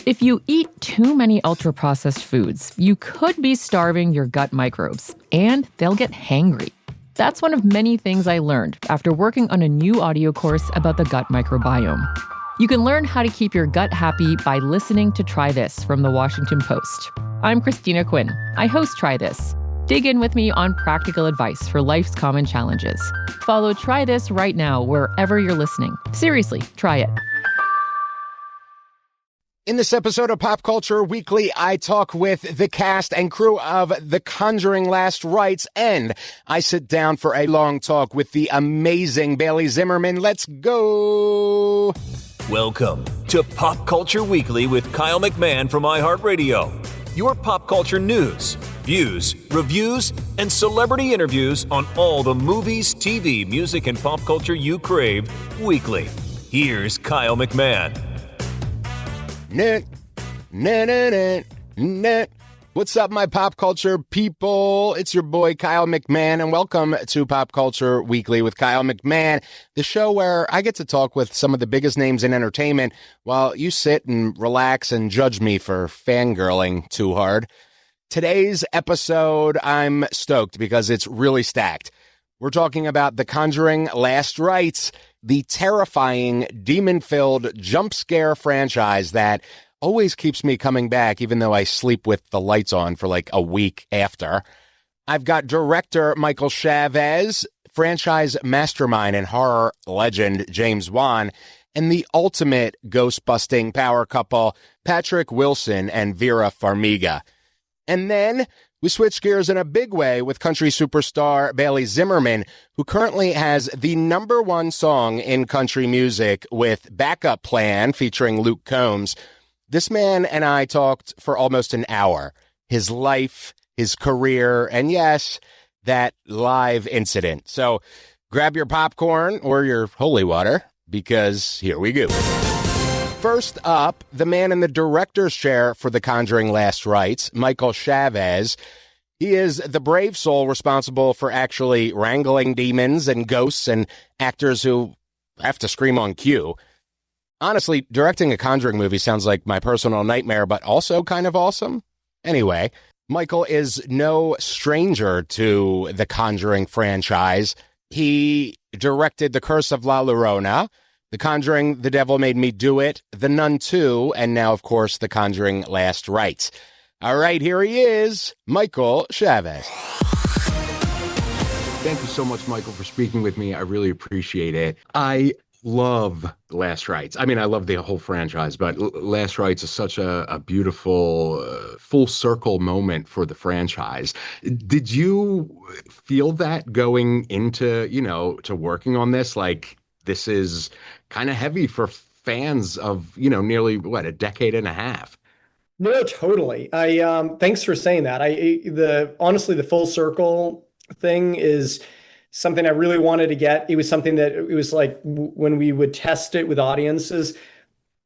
If you eat too many ultra-processed foods, you could be starving your gut microbes, and they'll get hangry. That's one of many things I learned after working on a new audio course about the gut microbiome. You can learn how to keep your gut happy by listening to Try This from the Washington Post. I'm Christina Quinn. I host Try This. Dig in with me on practical advice for life's common challenges. Follow Try This right now wherever you're listening. Seriously, try it. In this episode of Pop Culture Weekly, I talk with the cast and crew of The Conjuring Last Rites, and I sit down for a long talk with the amazing Bailey Zimmerman. Let's go! Welcome to Pop Culture Weekly with Kyle McMahon from iHeartRadio. Your pop culture news, views, reviews, and celebrity interviews on all the movies, TV, music, and pop culture you crave weekly. Here's Kyle McMahon. What's up, my pop culture people? It's your boy, Kyle McMahon, and welcome to Pop Culture Weekly with Kyle McMahon, the show where I get to talk with some of the biggest names in entertainment while you sit and relax and judge me for fangirling too hard. Today's episode, I'm stoked because it's really stacked. We're talking about The Conjuring Last Rites, the terrifying, demon-filled jump scare franchise that always keeps me coming back, even though I sleep with the lights on for like a week after. I've got director Michael Chavez, franchise mastermind and horror legend James Wan, and the ultimate ghost-busting power couple, Patrick Wilson and Vera Farmiga. And then we switch gears in a big way with country superstar Bailey Zimmerman, who currently has the #1 song in country music with Backup Plan featuring Luke Combs. This man and I talked for almost an hour. His life, his career, and yes, that live incident. So grab your popcorn or your holy water, because here we go. First up, the man in the director's chair for The Conjuring Last Rites, Michael Chavez. He is the brave soul responsible for actually wrangling demons and ghosts and actors who have to scream on cue. Honestly, directing a Conjuring movie sounds like my personal nightmare, but also kind of awesome. Anyway, Michael is no stranger to the Conjuring franchise. He directed The Curse of La Llorona, The Conjuring, The Devil Made Me Do It, The Nun 2, and now, of course, The Conjuring Last Rites. All right, here he is, Michael Chavez. Thank you so much, Michael, for speaking with me. I really appreciate it. I love Last Rites. I mean, I love the whole franchise, but Last Rites is such a beautiful full circle moment for the franchise. Did you feel that going into, to working on this? Like, this is kind of heavy for fans of, nearly, a decade and a half. No, totally. Thanks for saying that. Honestly, the full circle thing is something I really wanted to get. It was something that it was like when we would test it with audiences,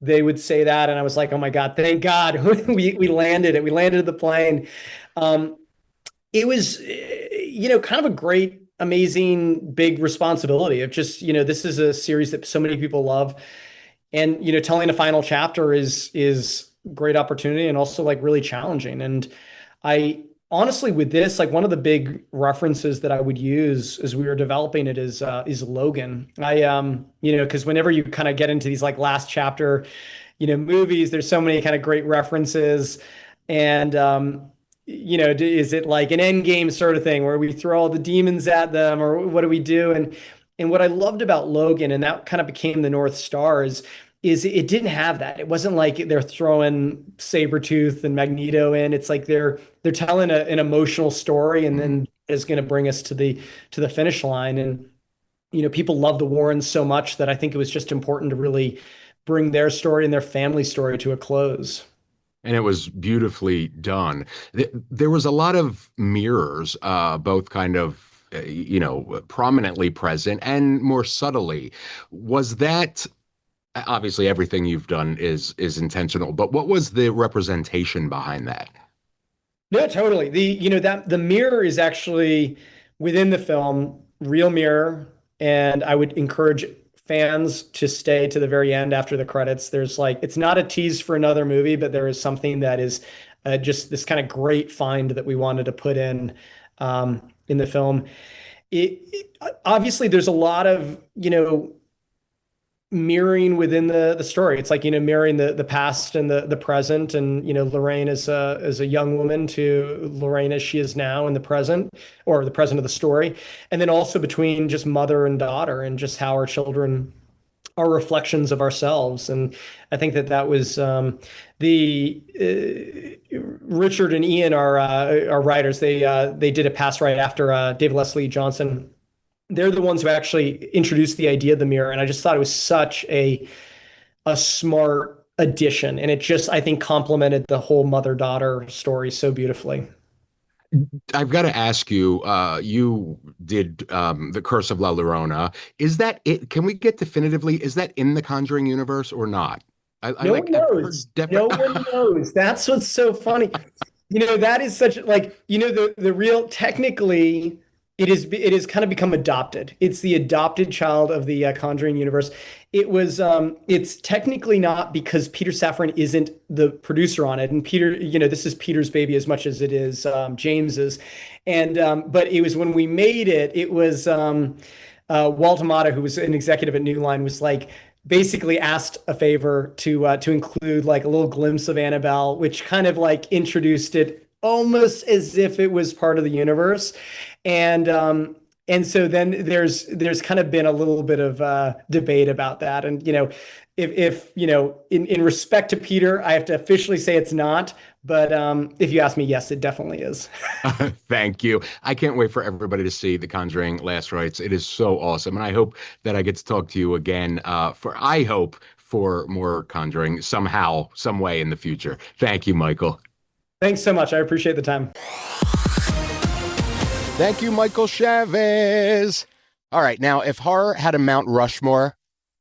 they would say that, and I was like, oh my God, thank God we landed it. We landed the plane. It was, kind of a great, amazing, big responsibility of just, this is a series that so many people love, and telling a final chapter is great opportunity and also like really challenging. And I honestly, with this, like one of the big references that I would use as we were developing it is Logan. Because whenever you kind of get into these like last chapter, movies, there's so many kind of great references. And, is it like an end game sort of thing where we throw all the demons at them, or what do we do? And what I loved about Logan, and that kind of became the North Star, is it didn't have that. It wasn't like they're throwing Sabretooth and Magneto in. It's like they're telling an emotional story, and then is going to bring us to the finish line. And people love the Warrens so much that I think it was just important to really bring their story and their family story to a close. And it was beautifully done. There was a lot of mirrors, both kind of prominently present and more subtly. Was that, obviously everything you've done is intentional, but what was the representation behind that? No, totally. The mirror is actually within the film, real mirror. And I would encourage fans to stay to the very end after the credits. There's like, it's not a tease for another movie, but there is something that is just this kind of great find that we wanted to put in the film. Obviously there's a lot of, mirroring within the story. It's like, mirroring the past and the present, and Lorraine is a young woman to Lorraine as she is now in the present, or the present of the story. And then also between just mother and daughter, and just how our children are reflections of ourselves. And I think that was the Richard and Ian are writers. They did a pass right after David Leslie Johnson. They're the ones who actually introduced the idea of the mirror, and I just thought it was such a smart addition, and it just, I think, complemented the whole mother-daughter story so beautifully. I've got to ask you, you did The Curse of La Llorona. Is that it? Can we get definitively, is that in the Conjuring universe or not? No one knows. No one knows. That's what's so funny. That is such like, the real, technically, it is kind of become adopted. It's the adopted child of the Conjuring universe. It's technically not, because Peter Safran isn't the producer on it, and Peter, this is Peter's baby as much as it is James's. And but it was, when we made it, it was Walt Amata, who was an executive at New Line, was like, basically asked a favor to include like a little glimpse of Annabelle, which kind of like introduced it almost as if it was part of the universe. And so then there's kind of been a little bit of debate about that. And, if in respect to Peter, I have to officially say it's not. But if you ask me, yes, it definitely is. Thank you. I can't wait for everybody to see The Conjuring Last Rites. It is so awesome. And I hope that I get to talk to you again for more Conjuring somehow, some way in the future. Thank you, Michael. Thanks so much. I appreciate the time. Thank you, Michael Chavez. All right, now, if horror had a Mount Rushmore,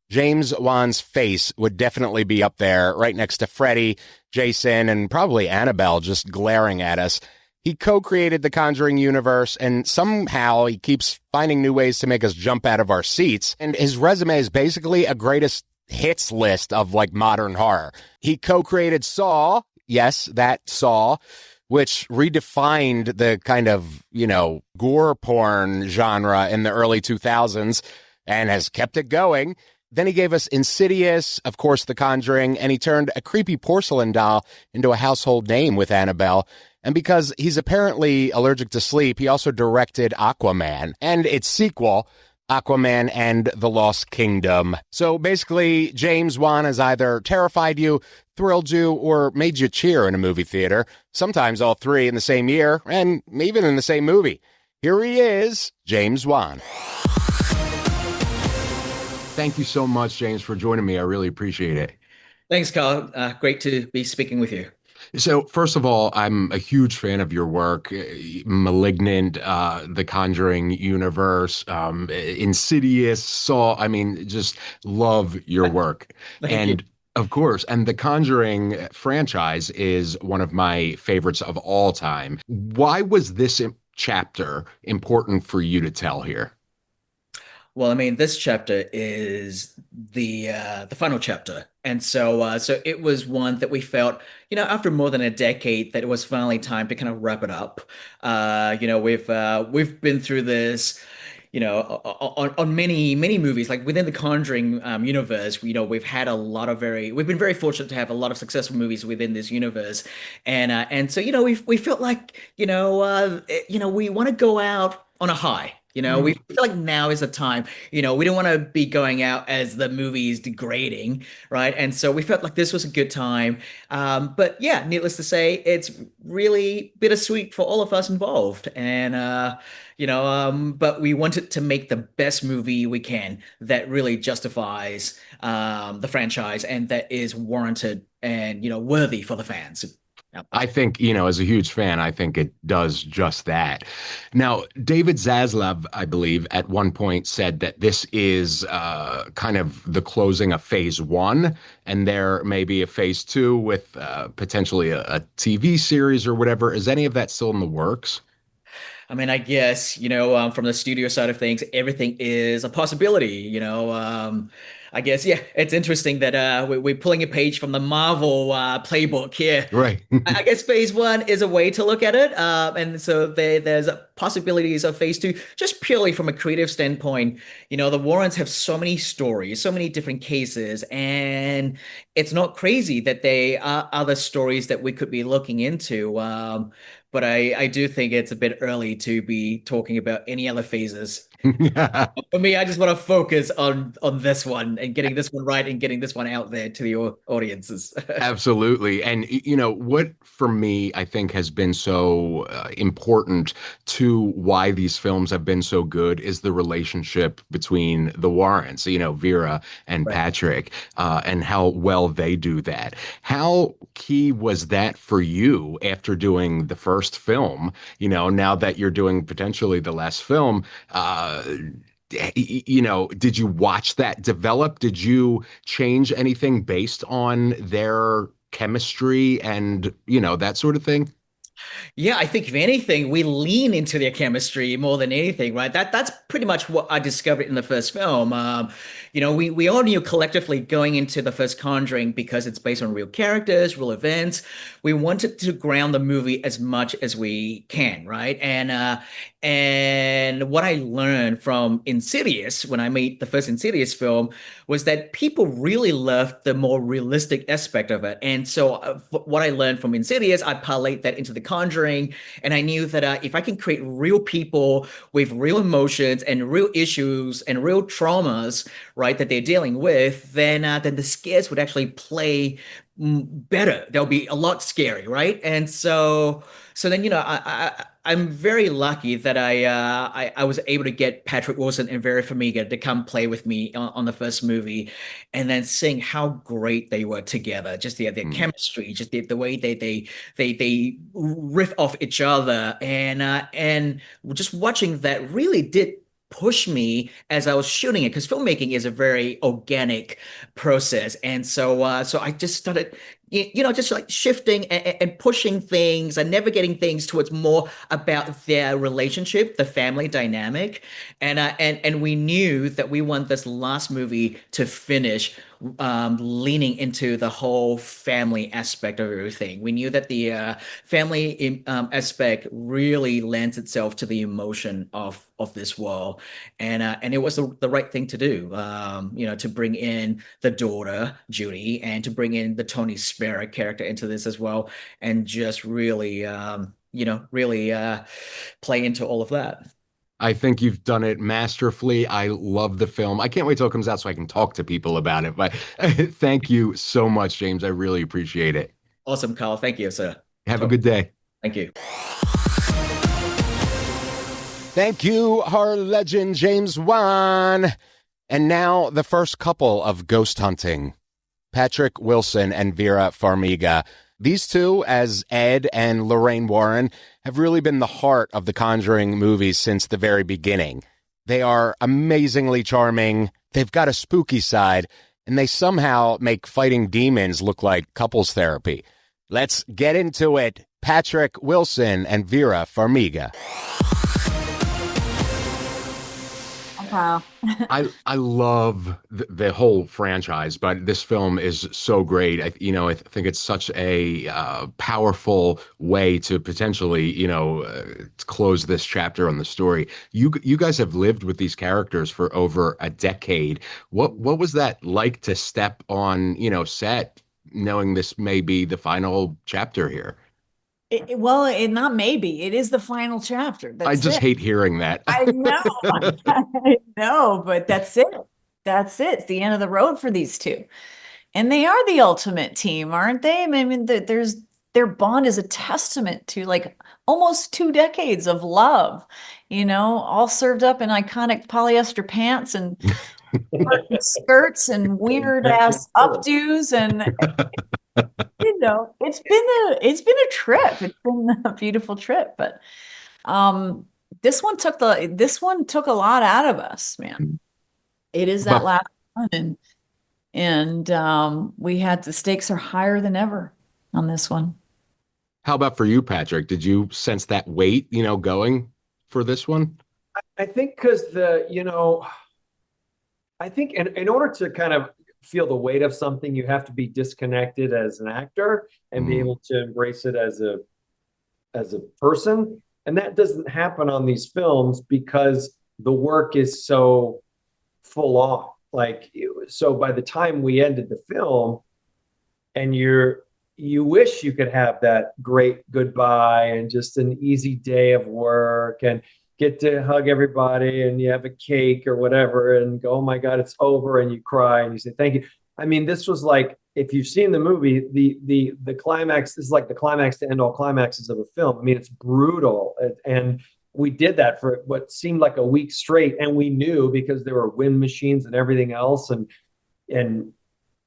James Wan's face would definitely be up there, right next to Freddy, Jason, and probably Annabelle just glaring at us. He co-created the Conjuring universe, and somehow he keeps finding new ways to make us jump out of our seats. And his resume is basically a greatest hits list of, like, modern horror. He co-created Saw, yes, that Saw, which redefined the kind of, gore porn genre in the early 2000s and has kept it going. Then he gave us Insidious, of course, The Conjuring, and he turned a creepy porcelain doll into a household name with Annabelle. And because he's apparently allergic to sleep, he also directed Aquaman and its sequel, Aquaman and the Lost Kingdom. So basically, James Wan has either terrified you, thrilled you, or made you cheer in a movie theater. Sometimes all three in the same year, and even in the same movie. Here he is, James Wan. Thank you so much, James, for joining me. I really appreciate it. Thanks, Carl. Great to be speaking with you. So, first of all, I'm a huge fan of your work. Malignant, The Conjuring universe, Insidious, Saw. I mean, just love your work. Thank you. Of course, and the Conjuring franchise is one of my favorites of all time. Why was this chapter important for you to tell here? Well, I mean, this chapter is the final chapter, and so it was one that we felt, after more than a decade, that it was finally time to kind of wrap it up. We've been through this, on many movies, like within the Conjuring universe. We've had we've been very fortunate to have a lot of successful movies within this universe, and so we felt like we want to go out on a high. We feel like now is the time. We don't want to be going out as the movie is degrading, right? And so we felt like this was a good time. But yeah, needless to say, it's really bittersweet for all of us involved. And but we wanted to make the best movie we can that really justifies the franchise and that is warranted and worthy for the fans. I think, as a huge fan, I think it does just that. Now, David Zaslav, I believe, at one point said that this is kind of the closing of phase one, and there may be a phase two with potentially a TV series or whatever. Is any of that still in the works? I mean, I guess, from the studio side of things, everything is a possibility, I guess, yeah, it's interesting that we're pulling a page from the Marvel playbook here. Right. I guess phase one is a way to look at it. And so there's possibilities of phase two, just purely from a creative standpoint. The Warrens have so many stories, so many different cases, and it's not crazy that they are other stories that we could be looking into. But I do think it's a bit early to be talking about any other phases. For me, I just want to focus on this one and getting this one right and getting this one out there to the audiences. Absolutely. And, what for me, I think has been so important to why these films have been so good is the relationship between the Warrens, Vera and Right. Patrick, and how well they do that. How key was that for you after doing the first film? Now that you're doing potentially the last film, did you watch that develop? Did you change anything based on their chemistry and, that sort of thing? Yeah, I think if anything, we lean into their chemistry more than anything, right? That's pretty much what I discovered in the first film. We all knew collectively going into the first Conjuring because it's based on real characters, real events. We wanted to ground the movie as much as we can, right? And what I learned from Insidious when I made the first Insidious film was that people really loved the more realistic aspect of it. And so what I learned from Insidious, I parlayed that into The Conjuring. And I knew that if I can create real people with real emotions and real issues and real traumas, right, that they're dealing with, then the scares would actually play better. They'll be a lot scary, right? And so then I'm very lucky that I was able to get Patrick Wilson and Vera Farmiga to come play with me on the first movie, and then seeing how great they were together, just their chemistry, just the way they riff off each other, and just watching that really did push me as I was shooting it because filmmaking is a very organic process, and so I just started just like shifting and pushing things and navigating things towards more about their relationship, the family dynamic, and we knew that we want this last movie to finish leaning into the whole family aspect of everything. We knew that the family aspect really lends itself to the emotion of this world, and it was the right thing to do. To bring in the daughter Judy and to bring in the Tony Spera character into this as well, and just really, really play into all of that. I think you've done it masterfully. I love the film. I can't wait till it comes out so I can talk to people about it. But thank you so much, James. I really appreciate it. Awesome, Carl. Thank you, sir. Have a good day. Thank you. Thank you, our legend, James Wan. And now the first couple of ghost hunting. Patrick Wilson and Vera Farmiga. These two, as Ed and Lorraine Warren, have really been the heart of the Conjuring movies since the very beginning. They are amazingly charming, they've got a spooky side, and they somehow make fighting demons look like couples therapy. Let's get into it. Patrick Wilson and Vera Farmiga. Wow. I love the whole franchise, but this film is so great. I think it's such a powerful way to potentially, close this chapter on the story. You guys have lived with these characters for over a decade. What was that like to step on, set, knowing this may be the final chapter here? Not maybe. It is the final chapter. I just hate hearing that. I know. I know, but that's it. That's it. It's the end of the road for these two. And they are the ultimate team, aren't they? I mean, their bond is a testament to like almost 2 decades of love, all served up in iconic polyester pants and skirts and weird ass updos and it's been a trip. It's been a beautiful trip, but this one took a lot out of us, man. It is that last one, and we had the stakes are higher than ever on this one. How about for you, Patrick? Did you sense that weight, going? for this one? I think because I think in order to kind of feel the weight of something, you have to be disconnected as an actor and be able to embrace it as a person. And that doesn't happen on these films because the work is so full on. So by the time we ended the film, and you wish you could have that great goodbye and just an easy day of work and get to hug everybody and you have a cake or whatever and go, oh my God, it's over, and you cry and you say thank you. I mean, this was like, if you've seen the movie, the climax, this is like the climax to end all climaxes of a film. I mean, it's brutal. And we did that for what seemed like a week straight. And we knew, because there were wind machines and everything else and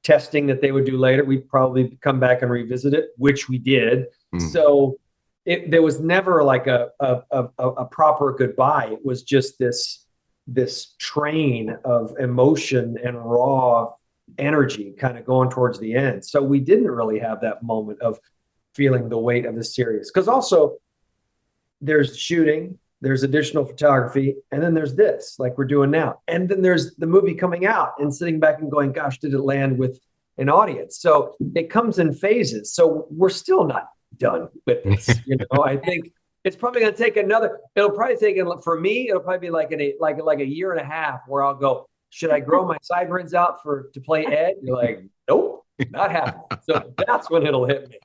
testing that they would do later, we'd probably come back and revisit it, which we did. So there was never like a proper goodbye. It was just this train of emotion and raw energy kind of going towards the end. So we didn't really have that moment of feeling the weight of the series, because also there's shooting, there's additional photography, and then there's this, like we're doing now. And then there's the movie coming out and sitting back and going, gosh, did it land with an audience? So it comes in phases. So we're still not done with this. I think it's probably going to take it'll probably take, for me, it'll probably be like a year and a half where I'll go, should I grow my sideburns out to play Ed? You're like, nope, not happening. So that's when it'll hit me.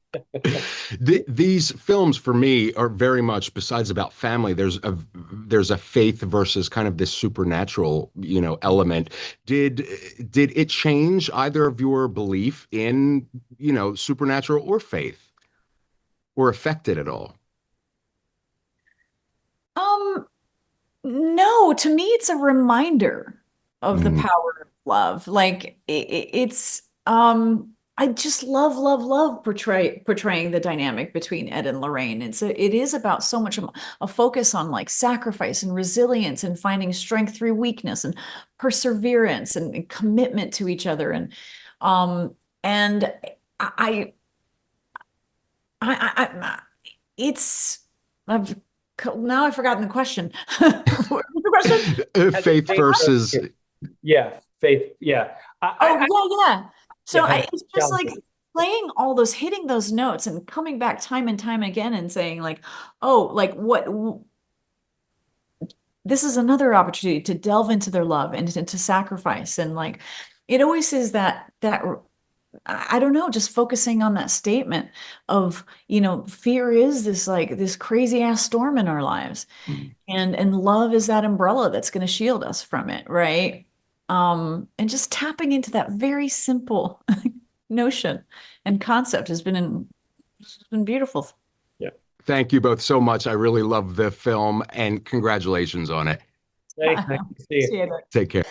These films for me are very much, besides about family, there's a faith versus kind of this supernatural, element. Did it change either of your belief in, supernatural or faith, or affect it at all? No, to me, it's a reminder of the power of love. Like it's, I just love portraying the dynamic between Ed and Lorraine. It is about so much a focus on like sacrifice and resilience and finding strength through weakness and perseverance and commitment to each other. And now I've forgotten the question. What was the question? Faith versus. Yeah, faith. Yeah. Yeah. So Yeah, it's just like playing all those, hitting those notes and coming back time and time again and saying like, oh, like this is another opportunity to delve into their love and to sacrifice. And like, it always is that I don't know, just focusing on that statement of, fear is this crazy ass storm in our lives. And love is that umbrella that's going to shield us from it. Right. And just tapping into that very simple notion and concept has been beautiful. Yeah. Thank you both so much. I really love the film, and congratulations on it. Thank you. See you. Take care.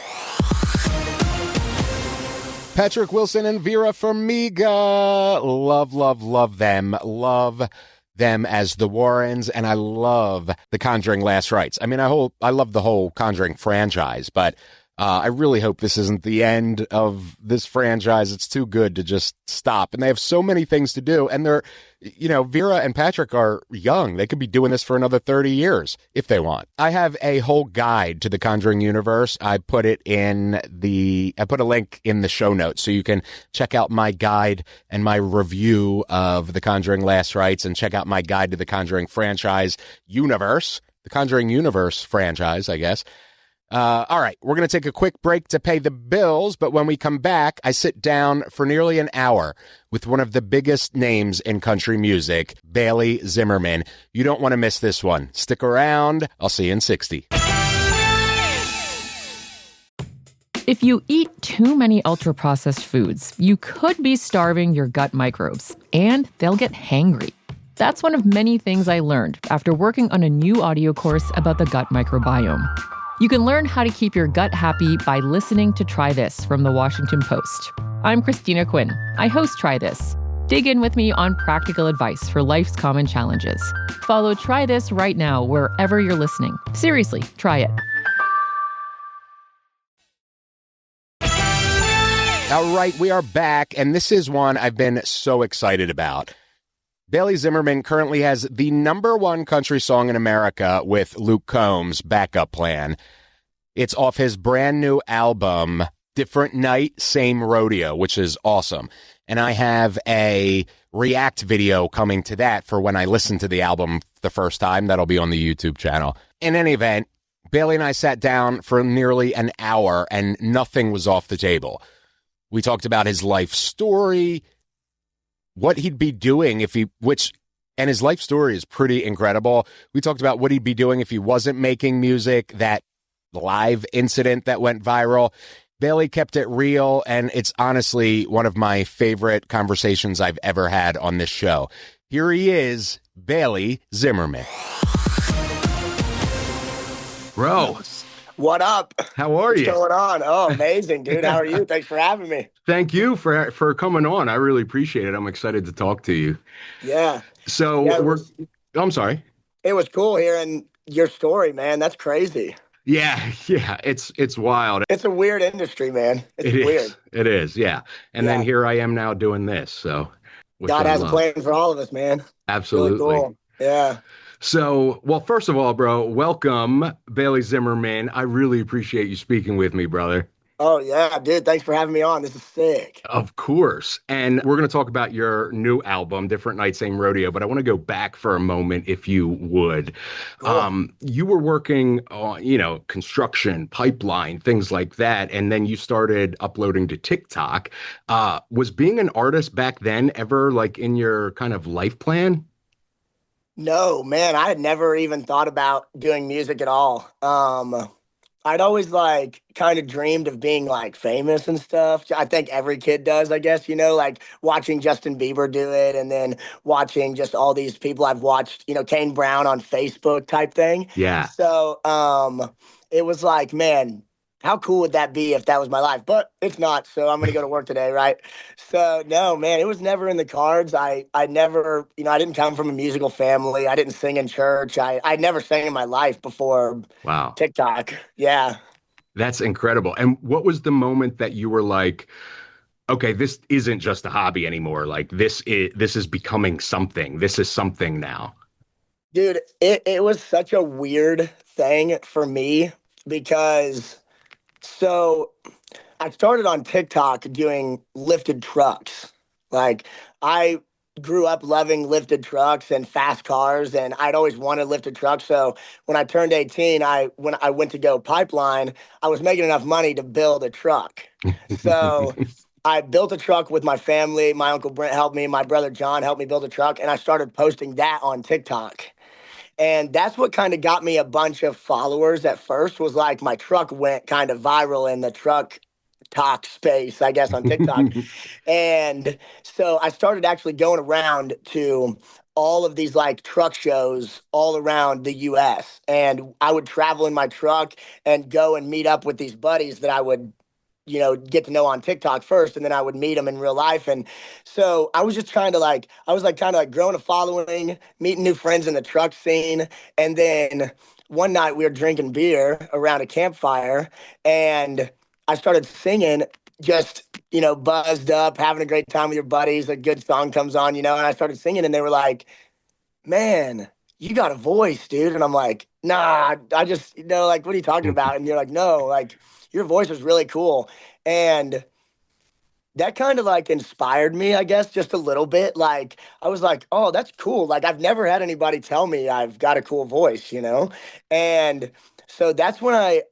Patrick Wilson and Vera Farmiga. Love them. Love them as the Warrens, and I love the Conjuring Last Rites. I mean, I love the whole Conjuring franchise, but I really hope this isn't the end of this franchise. It's too good to just stop. And they have so many things to do. And they're, Vera and Patrick are young. They could be doing this for another 30 years if they want. I have a whole guide to the Conjuring universe. I put a link in the show notes so you can check out my guide and my review of the Conjuring Last Rites, and check out my guide to the Conjuring franchise universe, the Conjuring universe franchise, I guess. All right, we're going to take a quick break to pay the bills, but when we come back, I sit down for nearly an hour with one of the biggest names in country music, Bailey Zimmerman. You don't want to miss this one. Stick around. I'll see you in 60. If you eat too many ultra-processed foods, you could be starving your gut microbes, and they'll get hangry. That's one of many things I learned after working on a new audio course about the gut microbiome. You can learn how to keep your gut happy by listening to Try This from the Washington Post. I'm Christina Quinn. I host Try This. Dig in with me on practical advice for life's common challenges. Follow Try This right now wherever you're listening. Seriously, try it. All right, we are back, and this is one I've been so excited about. Bailey Zimmerman currently has the #1 country song in America with Luke Combs' Backup Plan. It's off his brand new album, Different Night, Same Rodeo, which is awesome. And I have a react video coming to that for when I listen to the album the first time. That'll be on the YouTube channel. In any event, Bailey and I sat down for nearly an hour and nothing was off the table. We talked about his life story, what he'd be doing and his life story is pretty incredible. We talked about what he'd be doing if he wasn't making music, that live incident that went viral. Bailey kept it real, and it's honestly one of my favorite conversations I've ever had on this show. Here he is, Bailey Zimmerman. Bro. What up? How are you? What's going on? Oh, amazing, dude. How are you? Thanks for having me. Thank you for coming on. I really appreciate it. I'm excited to talk to you. Yeah. So I'm sorry. It was cool hearing your story, man. That's crazy. Yeah, it's wild. It's a weird industry, man. It's weird. It is, yeah. And then here I am now doing this. So God has a plan for all of us, man. Absolutely. Really cool. Yeah. So, well, first of all, bro, welcome, Bailey Zimmerman. I really appreciate you speaking with me, brother. Oh, yeah, dude. Thanks for having me on. This is sick. Of course. And we're going to talk about your new album, Different Night, Same Rodeo. But I want to go back for a moment, if you would. Cool. You were working on, construction, pipeline, things like that. And then you started uploading to TikTok. Was being an artist back then ever like in your kind of life plan? No, man, I had never even thought about doing music at all. I'd always kind of dreamed of being famous and stuff. I think every kid does, I guess, watching Justin Bieber do it and then watching just all these people I've watched, Kane Brown on Facebook type thing. Yeah. So it was man, how cool would that be if that was my life? But it's not, so I'm going to go to work today, right? So, no, man, it was never in the cards. I never, I didn't come from a musical family. I didn't sing in church. I never sang in my life before TikTok. Yeah. That's incredible. And what was the moment that you were like, okay, this isn't just a hobby anymore. This is becoming something. This is something now. Dude, it was such a weird thing for me because... So I started on TikTok doing lifted trucks. I grew up loving lifted trucks and fast cars, and I'd always wanted lifted trucks. So when I turned 18, when I went to go pipeline, I was making enough money to build a truck. So I built a truck with my family. My Uncle Brent helped me. My brother John helped me build a truck, and I started posting that on TikTok. And that's what kind of got me a bunch of followers at first was my truck went kind of viral in the truck talk space, I guess, on TikTok. And so I started actually going around to all of these truck shows all around the US. And I would travel in my truck and go and meet up with these buddies that I would get to know on TikTok first, and then I would meet them in real life. And so I was just kind of growing a following, meeting new friends in the truck scene. And then one night we were drinking beer around a campfire, and I started singing, just, buzzed up, having a great time with your buddies. A good song comes on, and I started singing, and they were like, man, you got a voice, dude. And I'm like, nah, I just, what are you talking about? And you're like, no, your voice was really cool. And that kind of inspired me, I guess, just a little bit. I was like, oh, that's cool. I've never had anybody tell me I've got a cool voice, And so that's when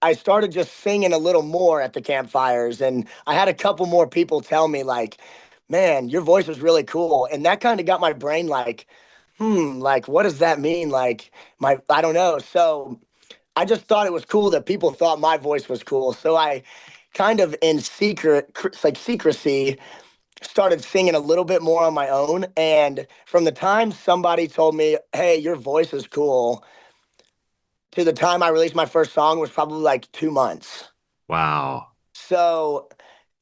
I started just singing a little more at the campfires. And I had a couple more people tell me man, your voice was really cool. And that kind of got my brain what does that mean? I don't know. So I just thought it was cool that people thought my voice was cool. So I kind of in secrecy started singing a little bit more on my own. And from the time somebody told me, hey, your voice is cool, to the time I released my first song was probably 2 months. Wow. So,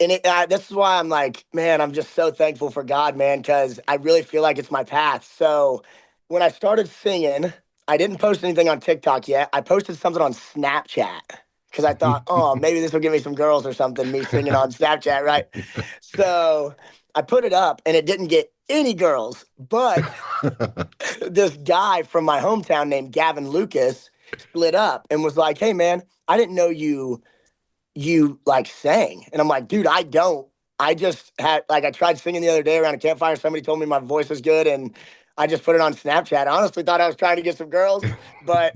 and this is why I'm man, I'm just so thankful for God, man, because I really feel like it's my path. So when I started singing, I didn't post anything on TikTok yet. I posted something on Snapchat because I thought, oh, maybe this will give me some girls or something, me singing on Snapchat, right? So I put it up and it didn't get any girls, but this guy from my hometown named Gavin Lucas split up and was like, hey man, I didn't know you like sang. And I'm like, dude, I don't. I just had like I tried singing the other day around a campfire. Somebody told me my voice was good and I just put it on Snapchat. I honestly thought I was trying to get some girls, but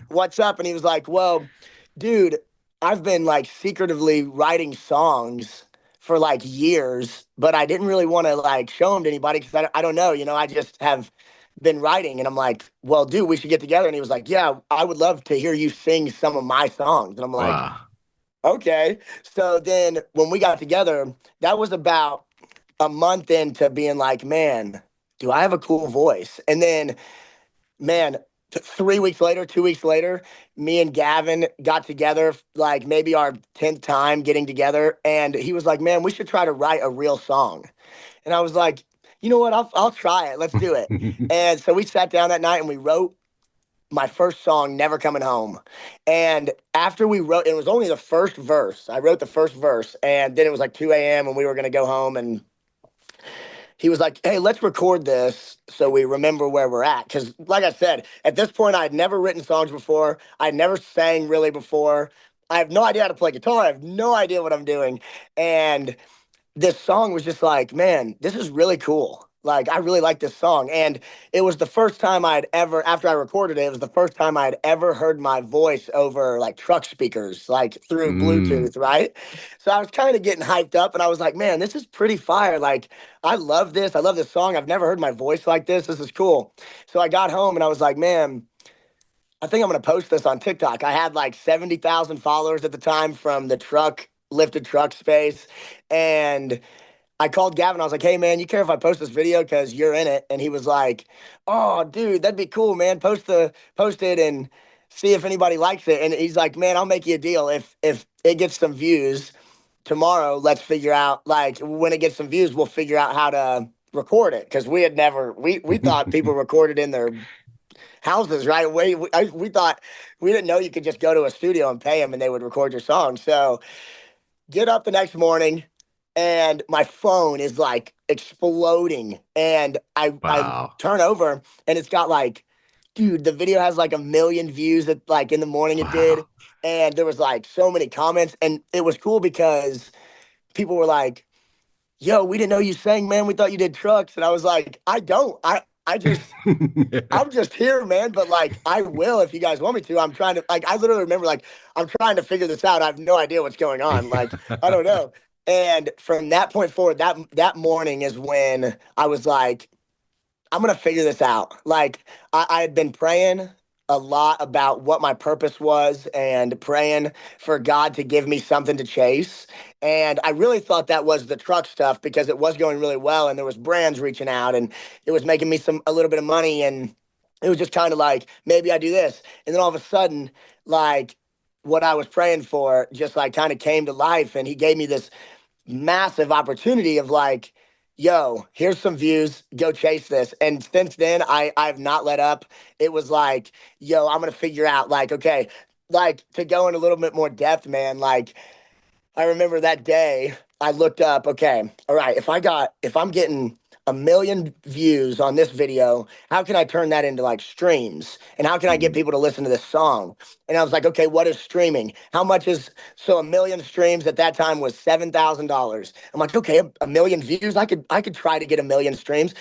what's up? And he was like, well, dude, I've been like secretively writing songs for like years, but I didn't really want to like show them to anybody because I don't know, I just have been writing. And I'm like, well, dude, we should get together. And he was like, yeah, I would love to hear you sing some of my songs. And I'm like, Wow. okay. So then when we got together, that was about a month into being like, man, do I have a cool voice? And then, man, 3 weeks later, 2 weeks later, me and Gavin got together, like maybe our 10th time getting together. And he was like, man, we should try to write a real song. And I was like, you know what? I'll try it. Let's do it. And so we sat down that night and we wrote my first song, Never Coming Home. And after we wrote, it was only the first verse. I wrote the first verse and then it was like 2 a.m. and we were going to go home, and he was like, hey, let's record this so we remember where we're at. Because like I said, at this point, I had never written songs before. I never sang really before. I have no idea how to play guitar. I have no idea what I'm doing. And this song was just like, man, this is really cool. Like, I really like this song. And it was the first time I'd ever, after I recorded it, it was the first time I'd ever heard my voice over like truck speakers, like through Bluetooth, right? So I was kind of getting hyped up and I was like, man, this is pretty fire. Like, I love this. I love this song. I've never heard my voice like this. This is cool. So I got home and I was like, man, I think I'm going to post this on TikTok. I had like 70,000 followers at the time from the lifted truck space. And I called Gavin. I was like, hey, man, you care if I post this video because you're in it? And he was like, oh, dude, that'd be cool, man. Post it and see if anybody likes it. And he's like, man, I'll make you a deal. If it gets some views tomorrow, let's figure out, like, when it gets some views, we'll figure out how to record it. Because we thought people recorded in their houses, right? We thought, we didn't know you could just go to a studio and pay them and they would record your song. So get up the next morning and my phone is like exploding. And I turn over and it's got like, dude, the video has like 1 million views at like in the morning it did. And there was like so many comments. And it was cool because people were like, yo, we didn't know you sang, man. We thought you did trucks. And I was like, I don't. I'm just here, man. But like, I will if you guys want me to. I'm trying to, like, I literally remember, like, I'm trying to figure this out. I have no idea what's going on. Like, I don't know. And from that point forward, that morning is when I was like, I'm going to figure this out. Like, I had been praying a lot about what my purpose was and praying for God to give me something to chase. And I really thought that was the truck stuff because it was going really well and there was brands reaching out and it was making me a little bit of money. And it was just kind of like, maybe I do this. And then all of a sudden, like, what I was praying for just like kind of came to life. And he gave me this massive opportunity of like, yo, here's some views, go chase this. And since then, I've not let up. It was like, yo, I'm going to figure out, like, okay, like, to go in a little bit more depth, man, like, I remember that day I looked up, okay, all right, if I'm getting 1 million views on this video, how can I turn that into like streams? And how can I get people to listen to this song? And I was like, okay, what is streaming? How much is, so 1 million streams at that time was $7,000. I'm like, okay, 1 million views. I could try to get 1 million streams.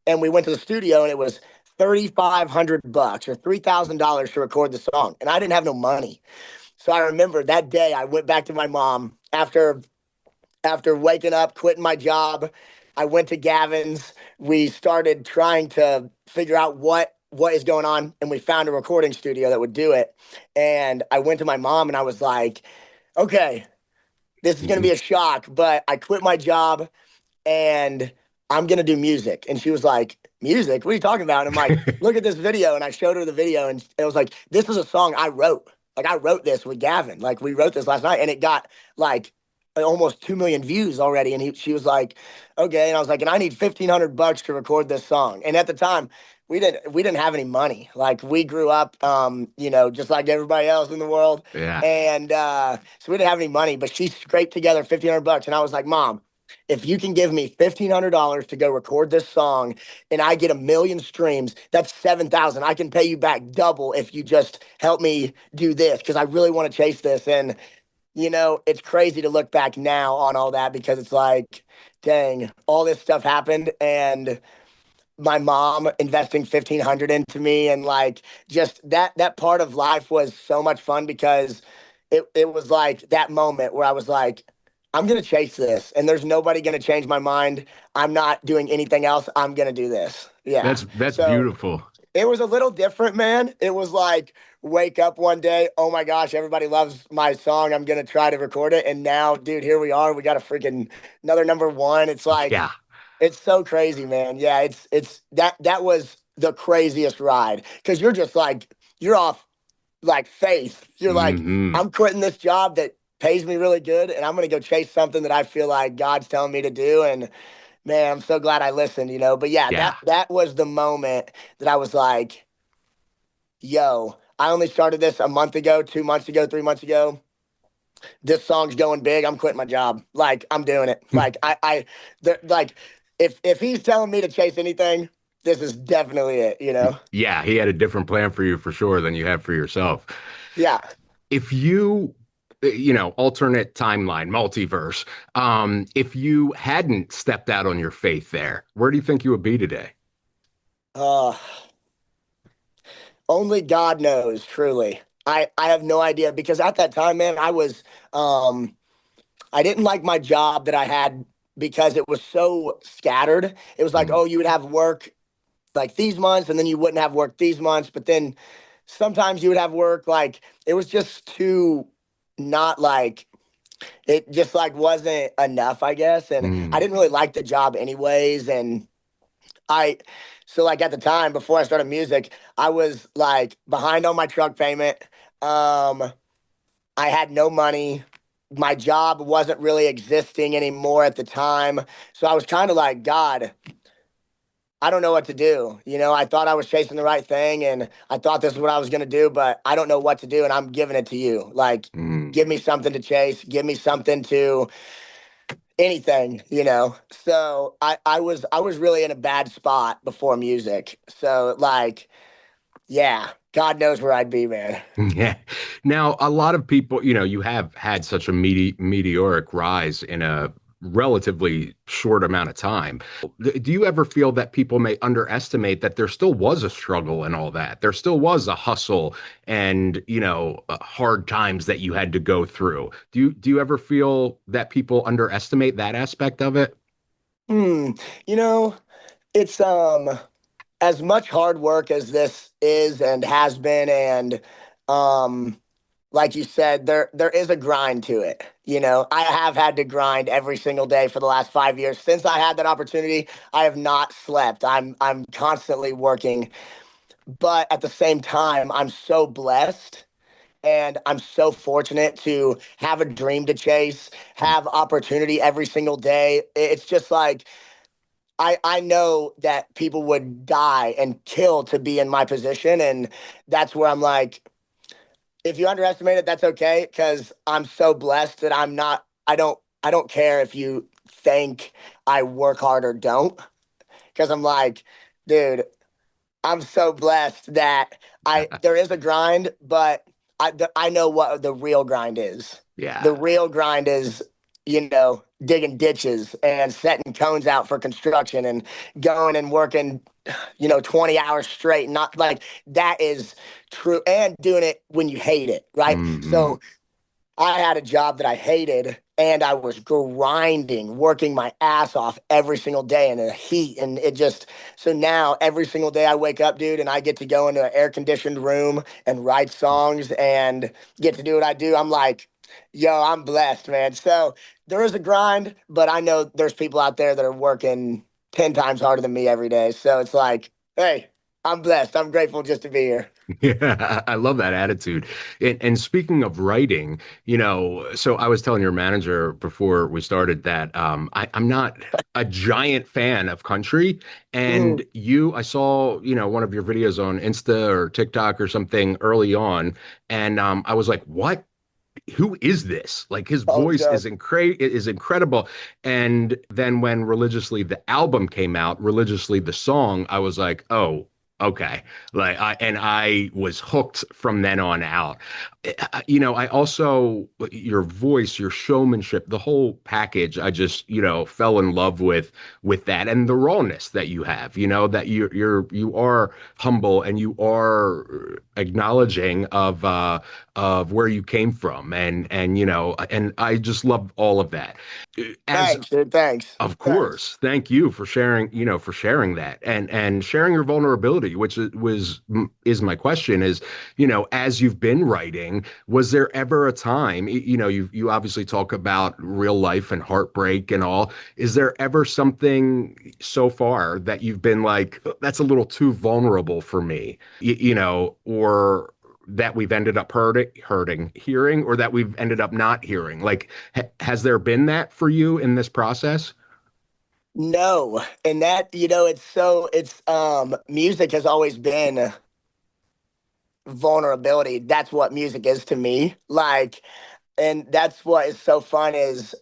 And we went to the studio and it was $3,500 or $3,000 to record the song. And I didn't have no money. So I remember that day I went back to my mom after waking up, quitting my job. I went to Gavin's. We started trying to figure out what is going on, and we found a recording studio that would do it. And I went to my mom, and I was like, okay, this is going to be a shock, but I quit my job, and I'm going to do music. And she was like, music? What are you talking about? And I'm like, look at this video. And I showed her the video, and it was like, this is a song I wrote. Like, I wrote this with Gavin. Like, we wrote this last night, and it got, like, almost 2 million views already. And she was like, okay. And I was like, and I need $1,500 to record this song. And at the time we didn't have any money. Like, we grew up, just like everybody else in the world. Yeah. And, so we didn't have any money, but she scraped together $1,500. And I was like, Mom, if you can give me $1,500 to go record this song and I get 1 million streams, that's 7,000. I can pay you back double if you just help me do this because I really want to chase this. And, it's crazy to look back now on all that because it's like, dang, all this stuff happened and my mom investing 1,500 into me and like just that part of life was so much fun because it was like that moment where I was like, I'm going to chase this and there's nobody going to change my mind. I'm not doing anything else. I'm going to do this. Yeah. That's So beautiful. it was a little different, man. It was like wake up one day, oh my gosh, everybody loves my song. I'm going to try to record it. And now, dude, here we are. We got a freaking another #1. It's like, Yeah. it's so crazy, man. Yeah, it's that was the craziest ride because you're just like, you're off like faith. You're like, Hmm. I'm quitting this job that pays me really good and I'm going to go chase something that I feel like God's telling me to do. And man, I'm so glad I listened, But yeah, Yeah. that was the moment that I was like, yo, I only started this a month ago, 2 months ago, 3 months ago. This song's going big. I'm quitting my job. Like, I'm doing it. Like, like, if he's telling me to chase anything, this is definitely it. Yeah, he had a different plan for you for sure than you have for yourself. Yeah. If you, alternate timeline, multiverse, if you hadn't stepped out on your faith there, where do you think you would be today? Uh, Only God knows, truly. I have no idea because at that time, man, I didn't like my job that I had because it was so scattered. It was like, Mm. oh, you would have work like these months and then you wouldn't have work these months. But then sometimes you would have work like it was just too not like it just like wasn't enough, I guess. And I Mm. didn't really like the job anyways. And I, so like at the time before I started music, I was like behind on my truck payment. Um, I had no money. My job wasn't really existing anymore at the time. So I was kind of like, God, I don't know what to do. I thought I was chasing the right thing and I thought this is what I was going to do, but I don't know what to do. And I'm giving it to you. Like, Mm. give me something to chase, give me something to anything. So I was really in a bad spot before music. So like, yeah, God knows where I'd be, man. Yeah. Now, a lot of people, you have had such a meteoric rise in a relatively short amount of time. Do you ever feel that people may underestimate that there still was a struggle and all that? There still was a hustle and, hard times that you had to go through. Do you ever feel that people underestimate that aspect of it? Hmm. You know, it's as much hard work as this is and has been, and um like you said, there is a grind to it. I have had to grind every single day for the last 5 years. Since I had that opportunity, I have not slept. I'm constantly working. But at the same time, I'm so blessed and I'm so fortunate to have a dream to chase, have opportunity every single day. It's just like I know that people would die and kill to be in my position. And that's where I'm like, if you underestimate it, that's okay. Cause I'm so blessed that I don't care if you think I work hard or don't. Cause I'm like, dude, I'm so blessed that there is a grind, but I know what the real grind is. Yeah. The real grind is, digging ditches and setting cones out for construction and going and working, 20 hours straight. Not like that is true. And doing it when you hate it, right? Hmm. So I had a job that I hated and I was grinding, working my ass off every single day in the heat. And so now every single day I wake up, dude, and I get to go into an air conditioned room and write songs and get to do what I do. I'm like, yo, I'm blessed, man. So there is a grind, but I know there's people out there that are working 10 times harder than me every day. So it's like, hey, I'm blessed. I'm grateful just to be here. Yeah, I love that attitude. And speaking of writing, so I was telling your manager before we started that I'm not a giant fan of country. Mm, And I saw, one of your videos on Insta or TikTok or something early on, and I was like, what? who is this? Like his Oh, voice dope. is incredible. And then when Religiously the album came out, Religiously the song, I was like, oh, okay. I was hooked from then on out. I also your voice, your showmanship, the whole package, I just, fell in love with that and the rawness that you have, that you are humble and you are acknowledging of where you came from and I just love all of that. As Thanks, dude. Thanks. of Thanks. course. Thank you for sharing, for sharing that and sharing your vulnerability, which is my question is, as you've been writing, was there ever a time, you obviously talk about real life and heartbreak and all. Is there ever something so far that you've been like, that's a little too vulnerable for me, or that we've ended up hearing, or that we've ended up not hearing? Like, has there been that for you in this process? No, and that, music has always been vulnerability. That's what music is to me. Like, and that's what is so fun is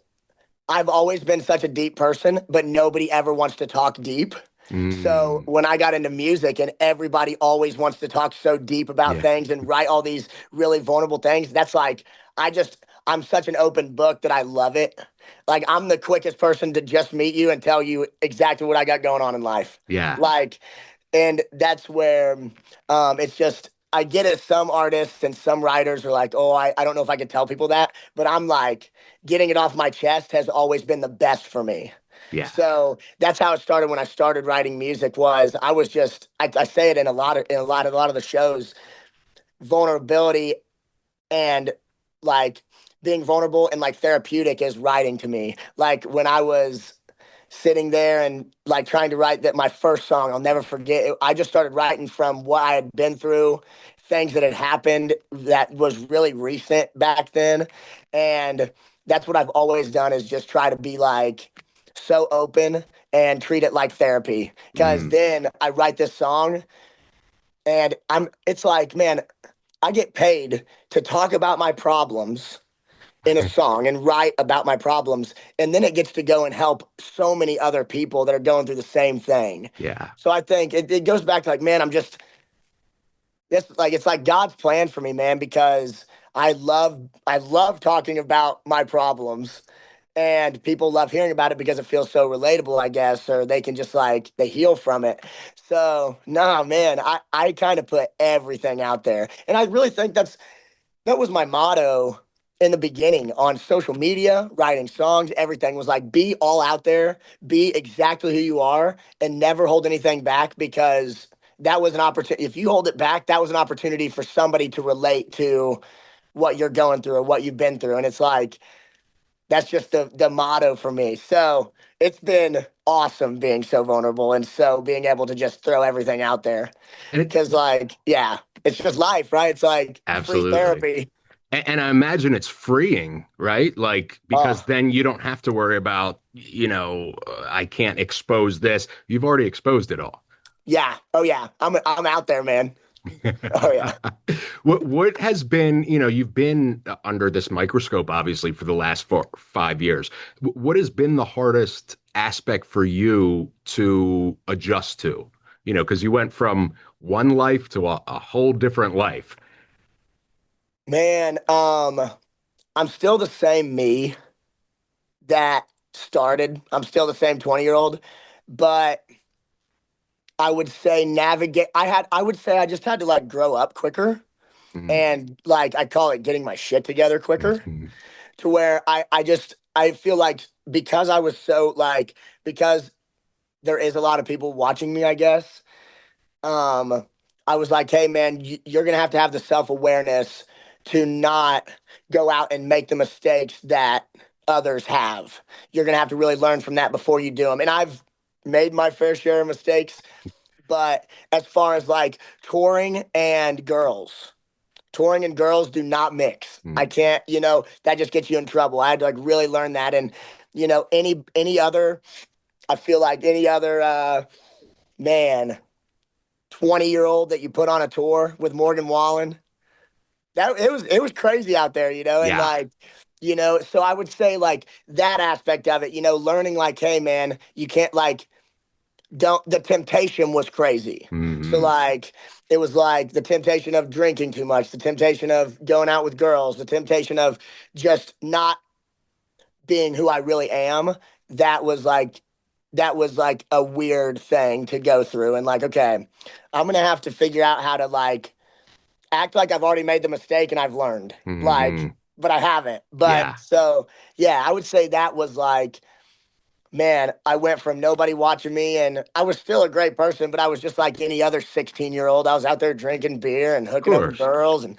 I've always been such a deep person, but nobody ever wants to talk deep. So Mm, when I got into music and everybody always wants to talk so deep about yeah. things and write all these really vulnerable things, that's like, I'm such an open book that I love it. Like, I'm the quickest person to just meet you and tell you exactly what I got going on in life. Yeah. Like, and that's where it's just, I get it. Some artists and some writers are like, oh, I don't know if I could tell people that, but I'm like, getting it off my chest has always been the best for me. Yeah. So that's how it started when I started writing music. Was I was just I say it in a lot of the shows, vulnerability and like being vulnerable and like therapeutic is writing to me. Like when I was sitting there and like trying to write that my first song, I'll never forget it. I just started writing from what I had been through, things that had happened that was really recent back then. And that's what I've always done is just try to be like so open and treat it like therapy. Cause Mm, then I write this song and it's like, man, I get paid to talk about my problems in a song and write about my problems. And then it gets to go and help so many other people that are going through the same thing. yeah. So I think it goes back to like, man, it's like God's plan for me, man, because I love talking about my problems and people love hearing about it because it feels so relatable, I guess, or they can just like they heal from it. So no, man, I kind of put everything out there. And I really think that was my motto in the beginning on social media, writing songs, everything was like be all out there, be exactly who you are, and never hold anything back because that was an opportunity. If you hold it back, that was an opportunity for somebody to relate to what you're going through or what you've been through. And it's like that's just the motto for me. So it's been awesome being so vulnerable and so being able to just throw everything out there. And it Cause like, yeah, it's just life, right? It's like free absolutely. therapy. And I imagine it's freeing, right? Like, because Oh, then you don't have to worry about, I can't expose this. You've already exposed it all. yeah. Oh, yeah. I'm out there, man. Oh, yeah. What has been, you've been under this microscope, obviously, for the last 5 years. What has been the hardest aspect for you to adjust to? Because you went from one life to a whole different life. Man, I'm still the same me that started. I'm still the same 20-year-old, but I would say I would say I just had to like grow up quicker Mm, and like I call it getting my shit together quicker mhm, to where I feel like because I was so like because there is a lot of people watching me, I guess. Um, I was like, hey man, you're gonna have to have the self-awareness to not go out and make the mistakes that others have. You're gonna have to really learn from that before you do them. And I've made my fair share of mistakes, but as far as like touring and girls do not mix. I mm. can't, that just gets you in trouble. I had to like really learn that. And, any other, I feel like any other, man, 20-year-old that you put on a tour with Morgan Wallen, it was crazy out there, and Yeah. like, so I would say like that aspect of it, learning like, hey man, you can't like the temptation was crazy. So like it was like the temptation of drinking too much, the temptation of going out with girls, the temptation of just not being who I really am. That was like a weird thing to go through. And like, okay, I'm gonna have to figure out how to like act like I've already made the mistake and I've learned. Like, but I haven't. But so yeah, I would say that was like, man, I went from nobody watching me, and I was still a great person, but I was just like any other 16-year-old. I was out there drinking beer and hooking up with girls, and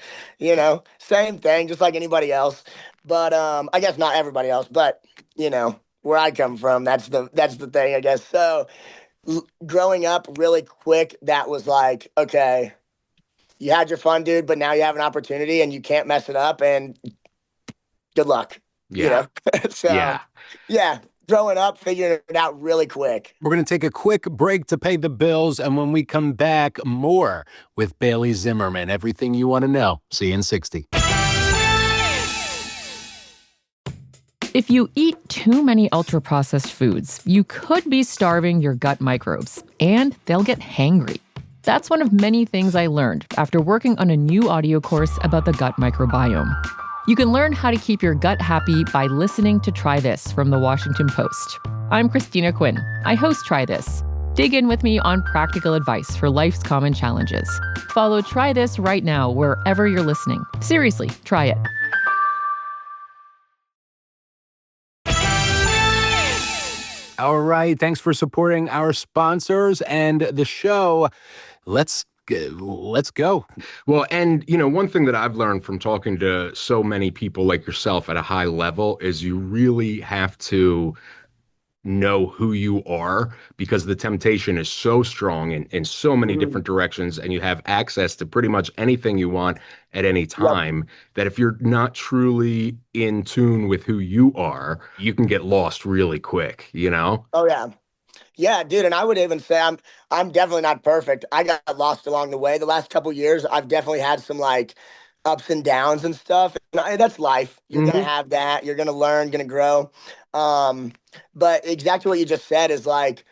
same thing, just like anybody else. But I guess not everybody else, but where I come from, that's the thing, I guess. So growing up really quick, that was like, okay, you had your fun, dude, but now you have an opportunity and you can't mess it up, and good luck. So yeah. Growing up, figuring it out really quick. We're going to take a quick break to pay the bills, and when we come back, more with Bailey Zimmerman. Everything you want to know. See you in 60. If you eat too many ultra-processed foods, you could be starving your gut microbes, and they'll get hangry. That's one of many things I learned after working on a new audio course about the gut microbiome. You can learn how to keep your gut happy by listening to Try This from the Washington Post. I'm Christina Quinn. I host Try This. Dig in with me on practical advice for life's common challenges. Follow Try This right now wherever you're listening. Seriously, try it. All right. Thanks for supporting our sponsors and the show. Let's go. Well, and one thing that I've learned from talking to so many people like yourself at a high level is you really have to know who you are, because the temptation is so strong in so many different directions, and you have access to pretty much anything you want at any time, that if you're not truly in tune with who you are, you can get lost really quick, Oh yeah. Yeah, dude, and I would even say I'm definitely not perfect. I got lost along the way. The last couple years, I've definitely had some like ups and downs and stuff. That's life. You're gonna have that. You're gonna learn, gonna grow. But exactly what you just said is like,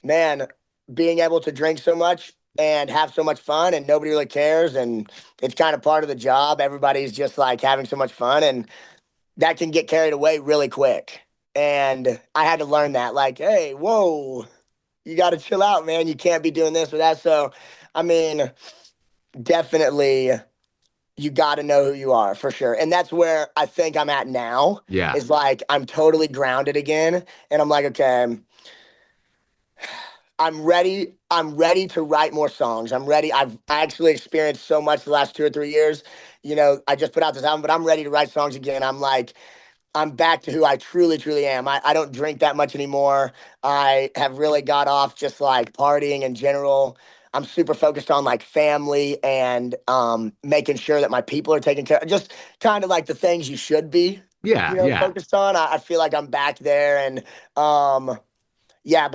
man, being able to drink so much and have so much fun, and nobody really cares, and it's kind of part of the job. Everybody's just like having so much fun, and that can get carried away really quick. And I had to learn that, like, hey, whoa, you got to chill out, man. You can't be doing this or that. So, I mean, definitely, you got to know who you are for sure. And that's where I think I'm at now. Yeah. Is like, I'm totally grounded again. And I'm like, okay, I'm ready. I'm ready to write more songs. I'm ready. I've actually experienced so much the last 2 or 3 years. I just put out this album, but I'm ready to write songs again. I'm like, I'm back to who I truly, truly am. I don't drink that much anymore. I have really got off just like partying in general. I'm super focused on like family and making sure that my people are taken care of. Just kind of like the things you should be focused on. I feel like I'm back there, and but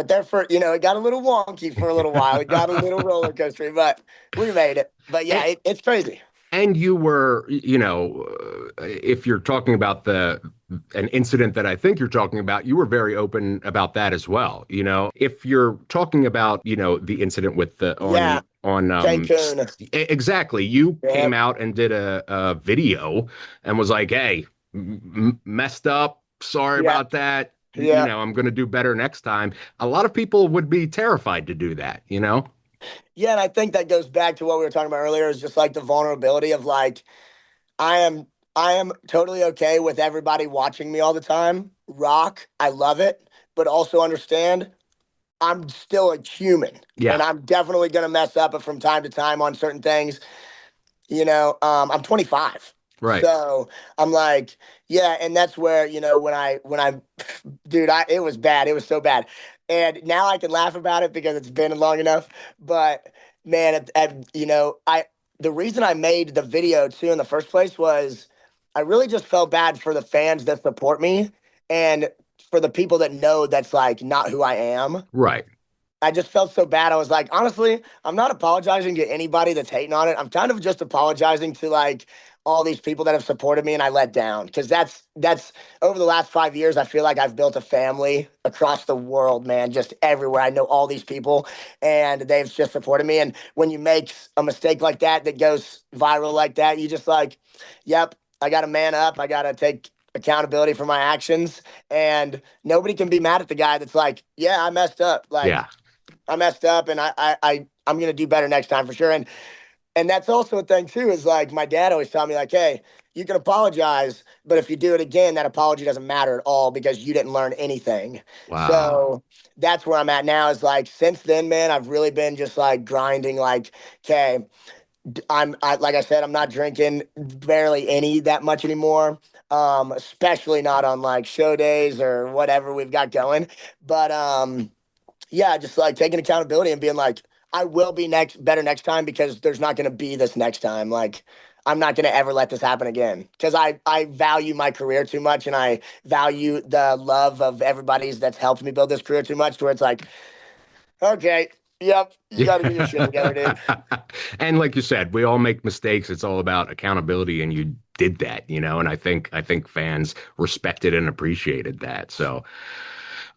there for, it got a little wonky for a little while. It got a little roller coaster, but we made it. But yeah, it's crazy. And you were, if you're talking about an incident that I think you're talking about, you were very open about that as well. If you're talking about, the incident with Cancun. Exactly. You came out and did a video and was like, hey, messed up. Sorry about that. I'm going to do better next time. A lot of people would be terrified to do that, Yeah, and I think that goes back to what we were talking about earlier, is just like the vulnerability of like, I am totally okay with everybody watching me all the time. Rock, I love it, but also understand I'm still a human. Yeah. And I'm definitely gonna mess up from time to time on certain things. I'm 25. Right. So I'm like, yeah, and that's where, dude, it was bad. It was so bad. And now I can laugh about it because it's been long enough. But man, the reason I made the video too in the first place was I really just felt bad for the fans that support me, and for the people that know that's like not who I am. Right. I just felt so bad. I was like, honestly, I'm not apologizing to anybody that's hating on it. I'm kind of just apologizing to like all these people that have supported me and I let down. Because that's over the last 5 years, I feel like I've built a family across the world, man, just everywhere. I know all these people and they've just supported me. And when you make a mistake like that goes viral like that, you just like, yep, I got to man up. I got to take accountability for my actions. And nobody can be mad at the guy that's like, yeah, I messed up. Like, Yeah. I messed up and I'm gonna do better next time for sure. And that's also a thing too, is like my dad always told me, like, hey, you can apologize, but if you do it again, that apology doesn't matter at all because you didn't learn anything. Wow. So that's where I'm at now, is like since then, man, I've really been just like grinding, like, okay, like I said, I'm not drinking barely any that much anymore. Especially not on like show days or whatever we've got going. But yeah, just like taking accountability and being like, I will be better next time because there's not going to be this next time. Like, I'm not going to ever let this happen again because I value my career too much and I value the love of everybody's that's helped me build this career too much to where it's like, okay, yep, you got to get your shit together, dude. And like you said, we all make mistakes. It's all about accountability, and you did that, and I think fans respected and appreciated that. So,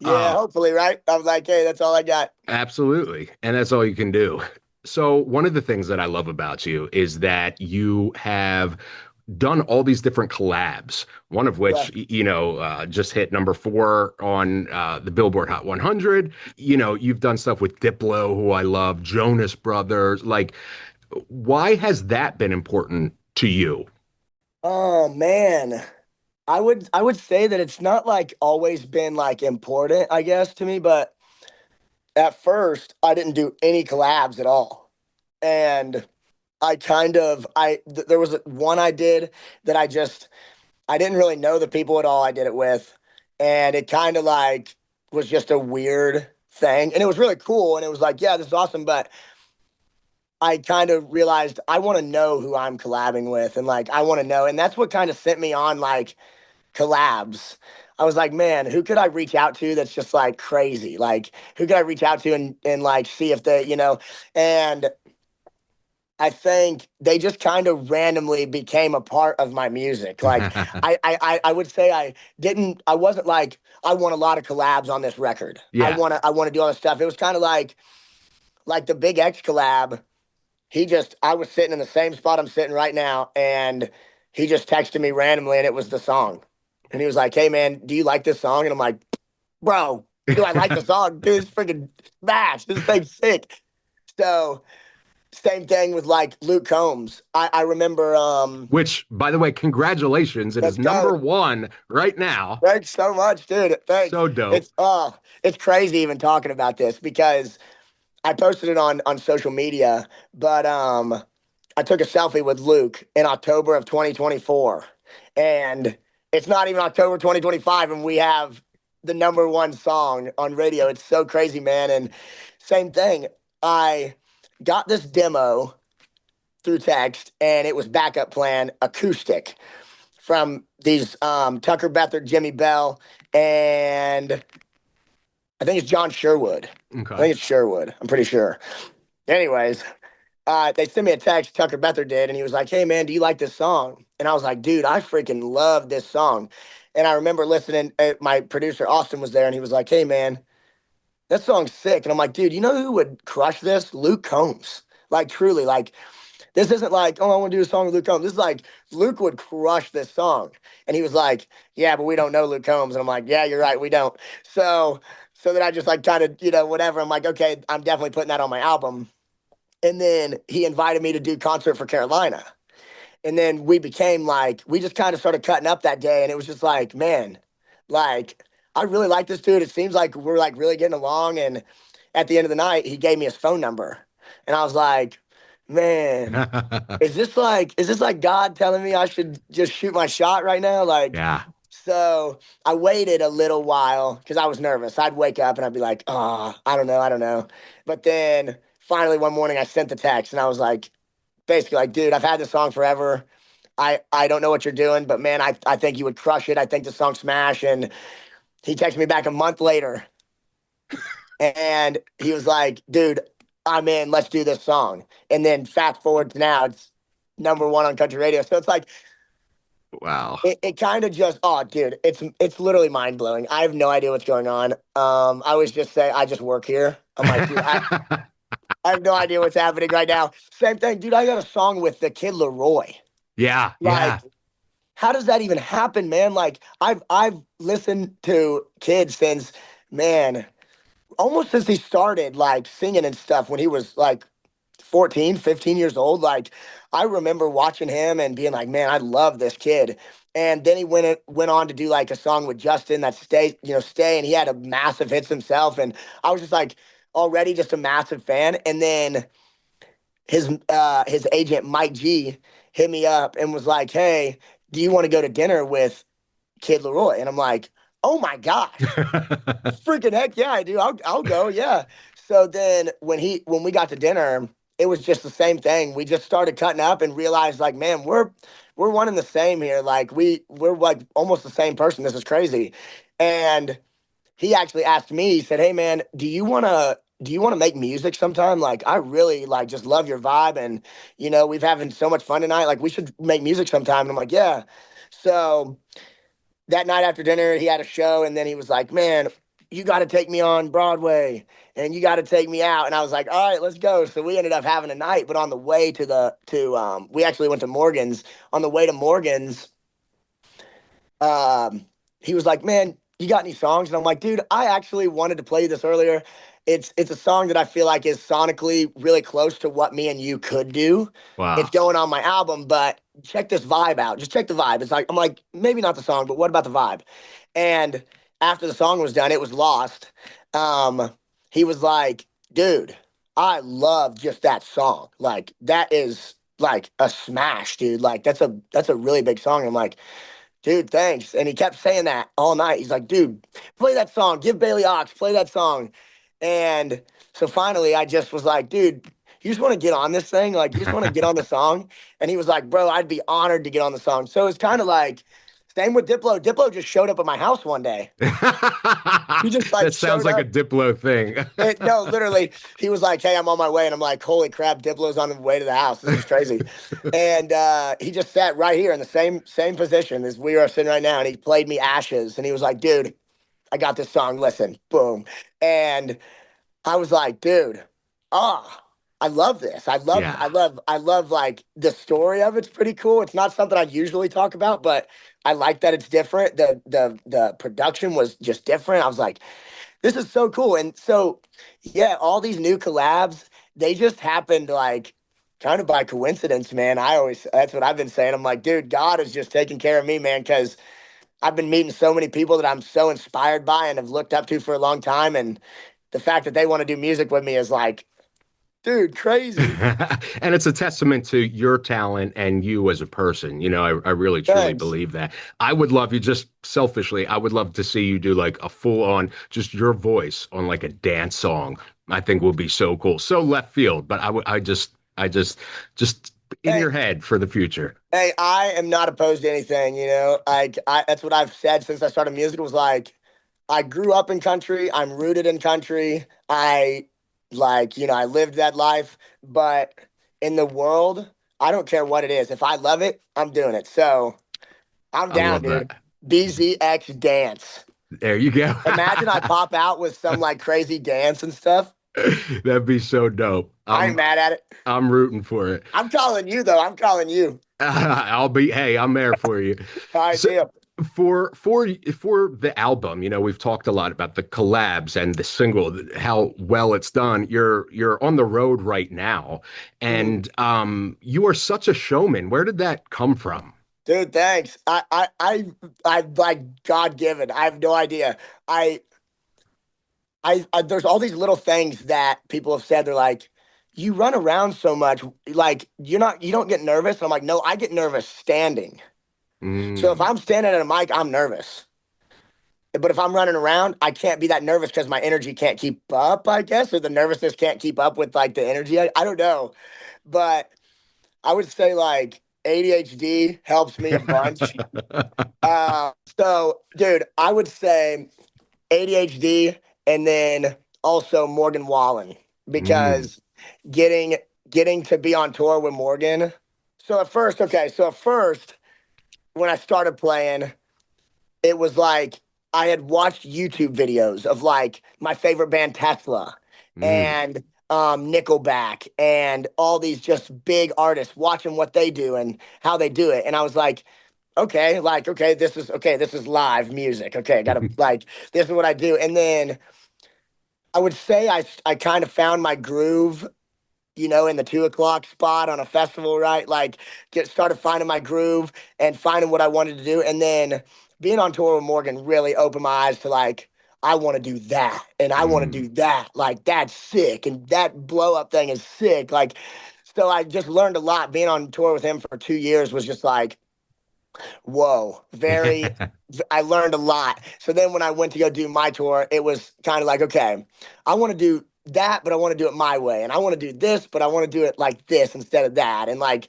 Yeah, hopefully, right? I was like, hey, that's all I got. absolutely. And that's all you can do. So, one of the things that I love about you is that you have done all these different collabs, one of Yeah. which, just hit number 4 on the Billboard Hot 100. You've done stuff with Diplo, who I love, Jonas Brothers. Like, why has that been important to you? Oh man. I would say that it's not like always been like important, I guess, to me, but at first I didn't do any collabs at all. And there was one I did that I didn't really know the people at all I did it with. And it kind of like was just a weird thing. And it was really cool. And it was like, yeah, this is awesome. But I kind of realized I want to know who I'm collabing with. And like, I want to know. And that's what kind of sent me on like collabs. I was like, man, who could I reach out to that's just like crazy? Like, who could I reach out to and like see if and I think they just kind of randomly became a part of my music. Like I would say I wasn't like, I want a lot of collabs on this record. Yeah. I want to do all this stuff. It was kind of like the Big X collab. I was sitting in the same spot I'm sitting right now, and he just texted me randomly, and it was the song. And he was like, hey man, do you like this song? And I'm like, bro, do I like the song? Dude, it's freaking smash. This thing's sick. So same thing with like Luke Combs. I remember Which, by the way, congratulations. It is number 1 right now. Thanks so much, dude. Thanks. So dope. It's crazy even talking about this because I posted it on social media, but I took a selfie with Luke in October of 2024. And it's not even October 2025, and we have the number 1 song on radio. It's so crazy, man. And same thing. I got this demo through text, and it was backup plan acoustic from these Tucker Beathard, Jimmy Bell, and I think it's John Sherwood. Okay. I think it's Sherwood. I'm pretty sure. Anyways, they sent me a text, Tucker Beathard did, and he was like, hey, man, do you like this song? And I was like, dude, I freaking love this song. And I remember listening, my producer, Austin, was there, and he was like, hey, man, that song's sick. And I'm like, dude, you know who would crush this? Luke Combs. Like, truly, like, this isn't like, oh, I want to do a song with Luke Combs. This is like, Luke would crush this song. And he was like, yeah, but we don't know Luke Combs. And I'm like, yeah, you're right, we don't. So then I just like kind of, whatever. I'm like, okay, I'm definitely putting that on my album. And then he invited me to do Concert for Carolina. And then we became like, we just kind of started cutting up that day. And it was just like, man, like, I really like this dude. It seems like we're like really getting along. And at the end of the night, he gave me his phone number. And I was like, man, is this like God telling me I should just shoot my shot right now? Like, Yeah. So I waited a little while because I was nervous. I'd wake up and I'd be like, oh, I don't know. But then finally one morning I sent the text and I was like, basically like, dude, I've had this song forever. I don't know what you're doing, but man, I think you would crush it. I think the song smash. And he texted me back a month later. And he was like, dude, I'm in, let's do this song. And then fast forward to now, it's #1 on country radio. So it's like, Wow. it kind of just, oh, dude, it's literally mind blowing. I have no idea what's going on. I always just say, I just work here. I'm like, dude, I have no idea what's happening right now. Same thing, dude. I got a song with the kid Leroy. Yeah. Like, how does that even happen, man? Like, I've listened to kids since, man, almost since he started like singing and stuff when he was like 14, 15 years old. Like, I remember watching him and being like, man, I love this kid. And then he went on to do like a song with Justin that Stay, and he had a massive hits himself. And I was just like already just a massive fan. And then his agent Mike G hit me up and was like, hey, do you want to go to dinner with Kid Leroy? And I'm like, oh my gosh, freaking heck yeah, I do. I'll go. Yeah. So then when we got to dinner, it was just the same thing. We just started cutting up and realized like, man, we're one and the same here. Like we're like almost the same person. This is crazy. And he actually asked me, he said, hey man, do you want to make music sometime? Like, I really like just love your vibe. And, we've having so much fun tonight. Like we should make music sometime. And I'm like, yeah. So that night after dinner, he had a show, and then he was like, man, you got to take me on Broadway and you got to take me out. And I was like, all right, let's go. So we ended up having a night, but on the way we actually went to Morgan's. On the way to Morgan's, he was like, man, you got any songs? And I'm like, dude, I actually wanted to play this earlier. It's a song that I feel like is sonically really close to what me and you could do. Wow. It's going on my album, but check this vibe out. Just check the vibe. It's like, I'm like, maybe not the song, but what about the vibe? And after the song was done, it was lost. He was like, dude, I love just that song. Like, that is like a smash, dude. Like, that's a really big song. I'm like, dude, thanks. And he kept saying that all night. He's like, dude, play that song. Give Bailey Ox, play that song. And so finally, I just was like, dude, you just want to get on this thing? Like, you just want to get on the song? And he was like, bro, I'd be honored to get on the song. So it's kind of like, same with Diplo. Diplo just showed up at my house one day. He just like that sounds like up. a Diplo thing. No, literally, he was like, hey, I'm on my way. And I'm like, holy crap, Diplo's on the way to the house. This is crazy. And he just sat right here in the same position as we are sitting right now. And he played me Ashes. And he was like, dude, I got this song. Listen, boom. And I was like, dude, I love this. I love like the story of it's pretty cool. It's not something I usually talk about, but I like that it's different. The production was just different. I was like, this is so cool. And so, yeah, all these new collabs, they just happened like kind of by coincidence, man. That's what I've been saying. I'm like, dude, God is just taking care of me, man, because I've been meeting so many people that I'm so inspired by and have looked up to for a long time. And the fact that they want to do music with me is like, dude, crazy. And it's a testament to your talent and you as a person. I really truly Thanks. believe that. I would love you, just selfishly, I would love to see you do like a full on, just your voice on like a dance song. I think would be so cool. So left field, but I just in your head for the future. Hey, I am not opposed to anything, that's what I've said since I started music was like, I grew up in country. I'm rooted in country. I lived that life, but in the world, I don't care what it is. If I love it, I'm doing it. So I'm down, dude. That. BZX dance. There you go. Imagine I pop out with some like crazy dance and stuff. That'd be so dope. I ain't mad at it. I'm rooting for it. I'm calling you though. I'm calling you. I'm there for you. All right, deal. For the album, we've talked a lot about the collabs and the single, how well it's done. You're on the road right now, and you are such a showman. Where did that come from? Dude, thanks. I like God given. I have no idea. I there's all these little things that people have said. They're like, you run around so much, like you don't get nervous. And I'm like, no, I get nervous standing. So if I'm standing at a mic, I'm nervous. But if I'm running around, I can't be that nervous because my energy can't keep up, I guess, or the nervousness can't keep up with like the energy. I don't know. But I would say like ADHD helps me a bunch. So, dude, I would say ADHD and then also Morgan Wallen, because getting to be on tour with Morgan. So at first, when I started playing, it was like I had watched YouTube videos of like my favorite band Tesla and Nickelback and all these just big artists, watching what they do and how they do it. And I was like, okay, this is live music. Okay, gotta like, this is what I do. And then I would say I kind of found my groove, you know, in the 2 o'clock spot on a festival, right? Like, started finding my groove and finding what I wanted to do. And then being on tour with Morgan really opened my eyes to like, I want to do that and I want to do that. Like, that's sick. And that blow up thing is sick. Like, so I just learned a lot. Being on tour with him for 2 years was just like, whoa, I learned a lot. So then when I went to go do my tour, it was kind of like, okay, I want to do that, but I want to do it my way. And I want to do this, but I want to do it like this instead of that. And like,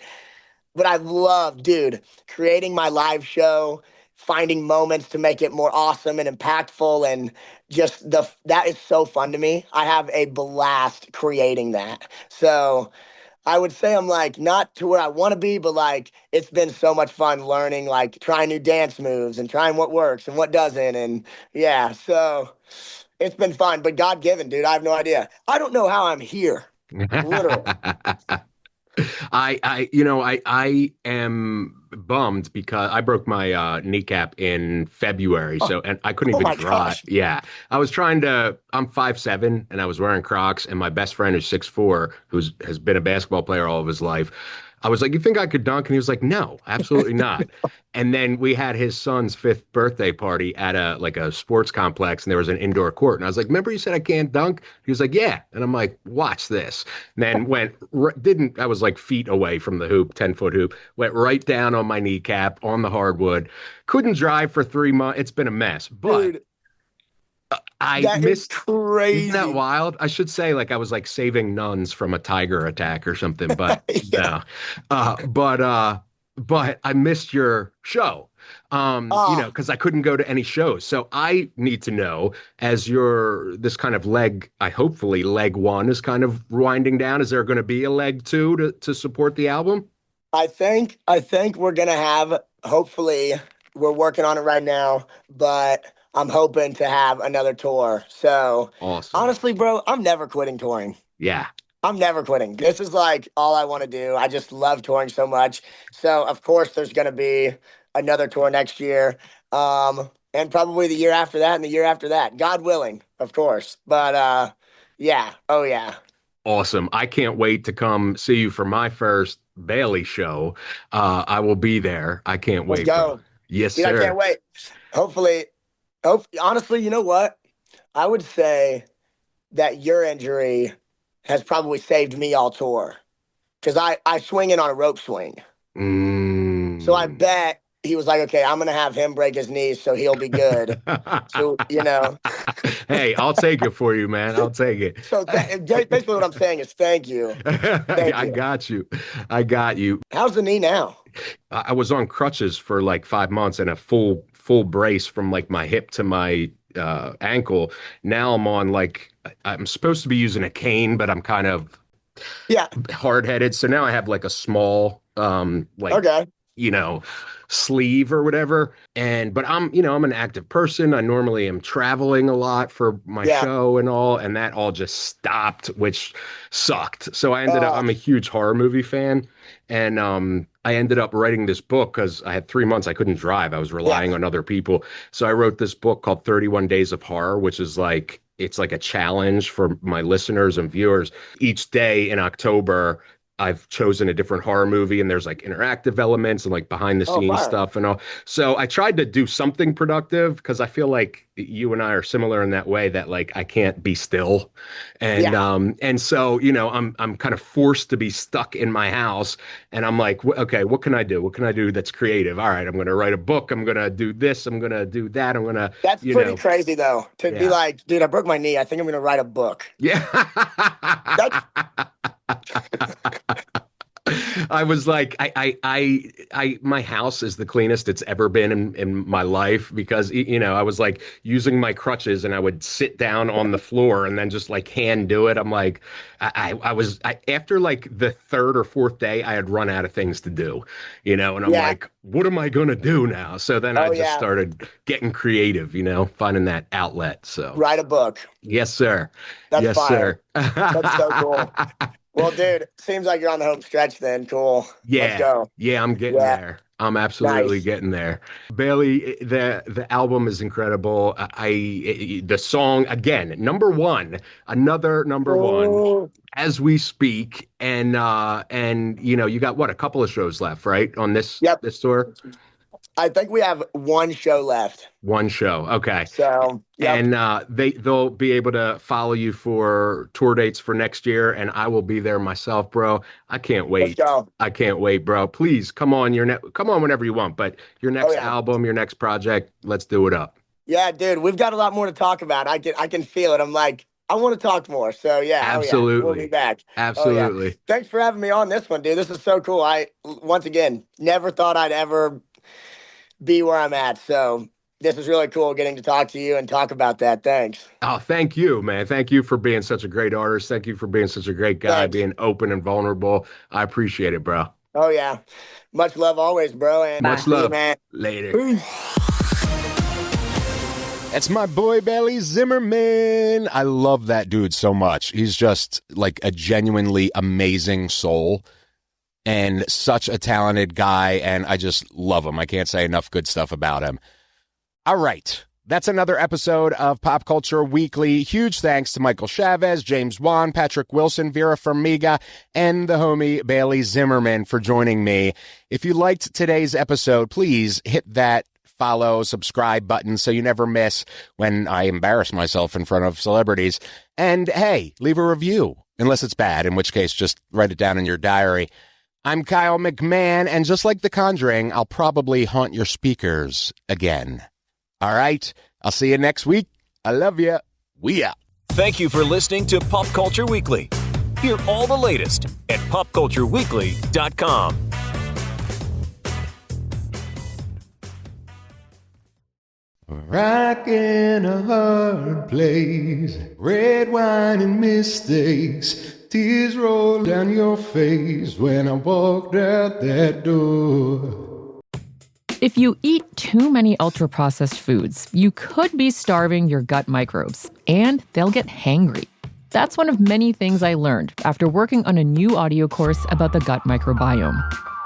but I love, dude, creating my live show, finding moments to make it more awesome and impactful. And just that is so fun to me. I have a blast creating that. So I would say I'm like not to where I want to be, but like it's been so much fun learning, like trying new dance moves and trying what works and what doesn't. And yeah, so it's been fun, but God given, dude. I have no idea. I don't know how I'm here. Literally. I am bummed because I broke my kneecap in February, and I couldn't even drive. Gosh. Yeah, I'm 5'7", and I was wearing Crocs, and my best friend who's 6'4", has been a basketball player all of his life. I was like, "You think I could dunk?" And he was like, "No, absolutely not." And then we had his son's 5th birthday party at a sports complex, and there was an indoor court. And I was like, "Remember you said I can't dunk?" He was like, "Yeah." And I'm like, "Watch this." And then I was like feet away from the hoop, 10-foot hoop, went right down on my kneecap on the hardwood. Couldn't drive for 3 months. It's been a mess, but. Dude, I missed crazy. Isn't that wild? I should say like I was like saving nuns from a tiger attack or something, but Yeah. but I missed your show. Because I couldn't go to any shows. So I need to know, as this kind of hopefully leg 1 is kind of winding down. Is there going to be a leg 2 to support the album? I think we're gonna have, hopefully, we're working on it right now, but I'm hoping to have another tour. So Awesome. Honestly, bro, I'm never quitting touring. Yeah. I'm never quitting. This is like all I want to do. I just love touring so much. So of course there's gonna be another tour next year. And probably the year after that and the year after that. God willing, of course. But yeah. Oh yeah. Awesome. I can't wait to come see you for my first Bailey show. I will be there. I can't wait. Let's go. Bro. Yes, Dude, sir. I can't wait. Hopefully, honestly, you know what? I would say that your injury has probably saved me all tour, because I swing in on a rope swing. So I bet he was like, okay, I'm going to have him break his knees so he'll be good. So, Hey, I'll take it for you, man. I'll take it. So basically what I'm saying is thank you. I got you. I got you. How's the knee now? I was on crutches for like 5 months and a full brace from like my hip to my ankle. Now I'm on I'm supposed to be using a cane, but I'm kind of hard-headed. So now I have like a small okay. Sleeve or whatever. But I'm an active person. I normally am traveling a lot for my show and all, and that all just stopped, which sucked. So I ended up, I'm a huge horror movie fan. And I ended up writing this book because I had 3 months I couldn't drive. I was relying on other people. So I wrote this book called 31 Days of Horror, which is it's like a challenge for my listeners and viewers. Each day in October, I've chosen a different horror movie, and there's like interactive elements and like behind the scenes stuff and all. So I tried to do something productive because I feel like you and I are similar in that way, that like I can't be still. And so, I'm kind of forced to be stuck in my house, and I'm like, okay, what can I do? What can I do that's creative? All right, I'm going to write a book. I'm going to do this. I'm going to do that. I'm going to, That's pretty crazy though, to be like, dude, I broke my knee. I think I'm going to write a book. Yeah. I was like, my house is the cleanest it's ever been in my life because, I was like using my crutches and I would sit down on the floor and then just like hand do it. I'm like, after like the third or fourth day, I had run out of things to do, and I'm like, what am I going to do now? So then I just started getting creative, finding that outlet. So write a book. Yes, sir. That's yes, fire. sir. That's so cool. Well, dude, seems like you're on the home stretch then. Cool. Yeah. Let's go. Yeah, I'm getting there. I'm absolutely getting there. Bailey, the album is incredible. The song again, number one, another number one as we speak. And you got what, a couple of shows left, right? On this tour? I think we have one show left. One show. Okay. So, and they'll be able to follow you for tour dates for next year, and I will be there myself, bro. I can't wait. Let's go. I can't wait, bro. Please come on. Come on whenever you want, but your next album, your next project, let's do it up. Yeah, dude, we've got a lot more to talk about. I can feel it. I'm like, I want to talk more. So absolutely, we'll be back. Absolutely. Thanks for having me on this one, dude. This is so cool. I once again never thought I'd ever be where I'm at. So this is really cool getting to talk to you and talk about that. Thanks. Oh, thank you, man. Thank you for being such a great artist. Thank you for being such a great guy, being open and vulnerable. I appreciate it, bro. Oh, yeah. Much love always, bro. And much love, man. Later. That's my boy, Bailey Zimmerman. I love that dude so much. He's just like a genuinely amazing soul. And such a talented guy, and I just love him. I can't say enough good stuff about him. All right. That's another episode of Pop Culture Weekly. Huge thanks to Michael Chavez, James Wan, Patrick Wilson, Vera Farmiga, and the homie Bailey Zimmerman for joining me. If you liked today's episode, please hit that follow, subscribe button so you never miss when I embarrass myself in front of celebrities. And hey, leave a review, unless it's bad, in which case just write it down in your diary. I'm Kyle McMahon, and just like The Conjuring, I'll probably haunt your speakers again. All right, I'll see you next week. I love you. We out. Thank you for listening to Pop Culture Weekly. Hear all the latest at popcultureweekly.com. Rock in a hard place, red wine and mistakes. Tears roll down your face when I walked out that door. If you eat too many ultra-processed foods, you could be starving your gut microbes, and they'll get hangry. That's one of many things I learned after working on a new audio course about the gut microbiome.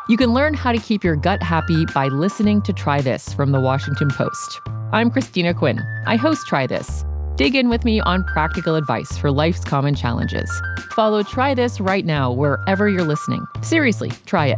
You can learn how to keep your gut happy by listening to Try This from The Washington Post. I'm Christina Quinn. I host Try This. Dig in with me on practical advice for life's common challenges. Follow Try This right now wherever you're listening. Seriously, try it.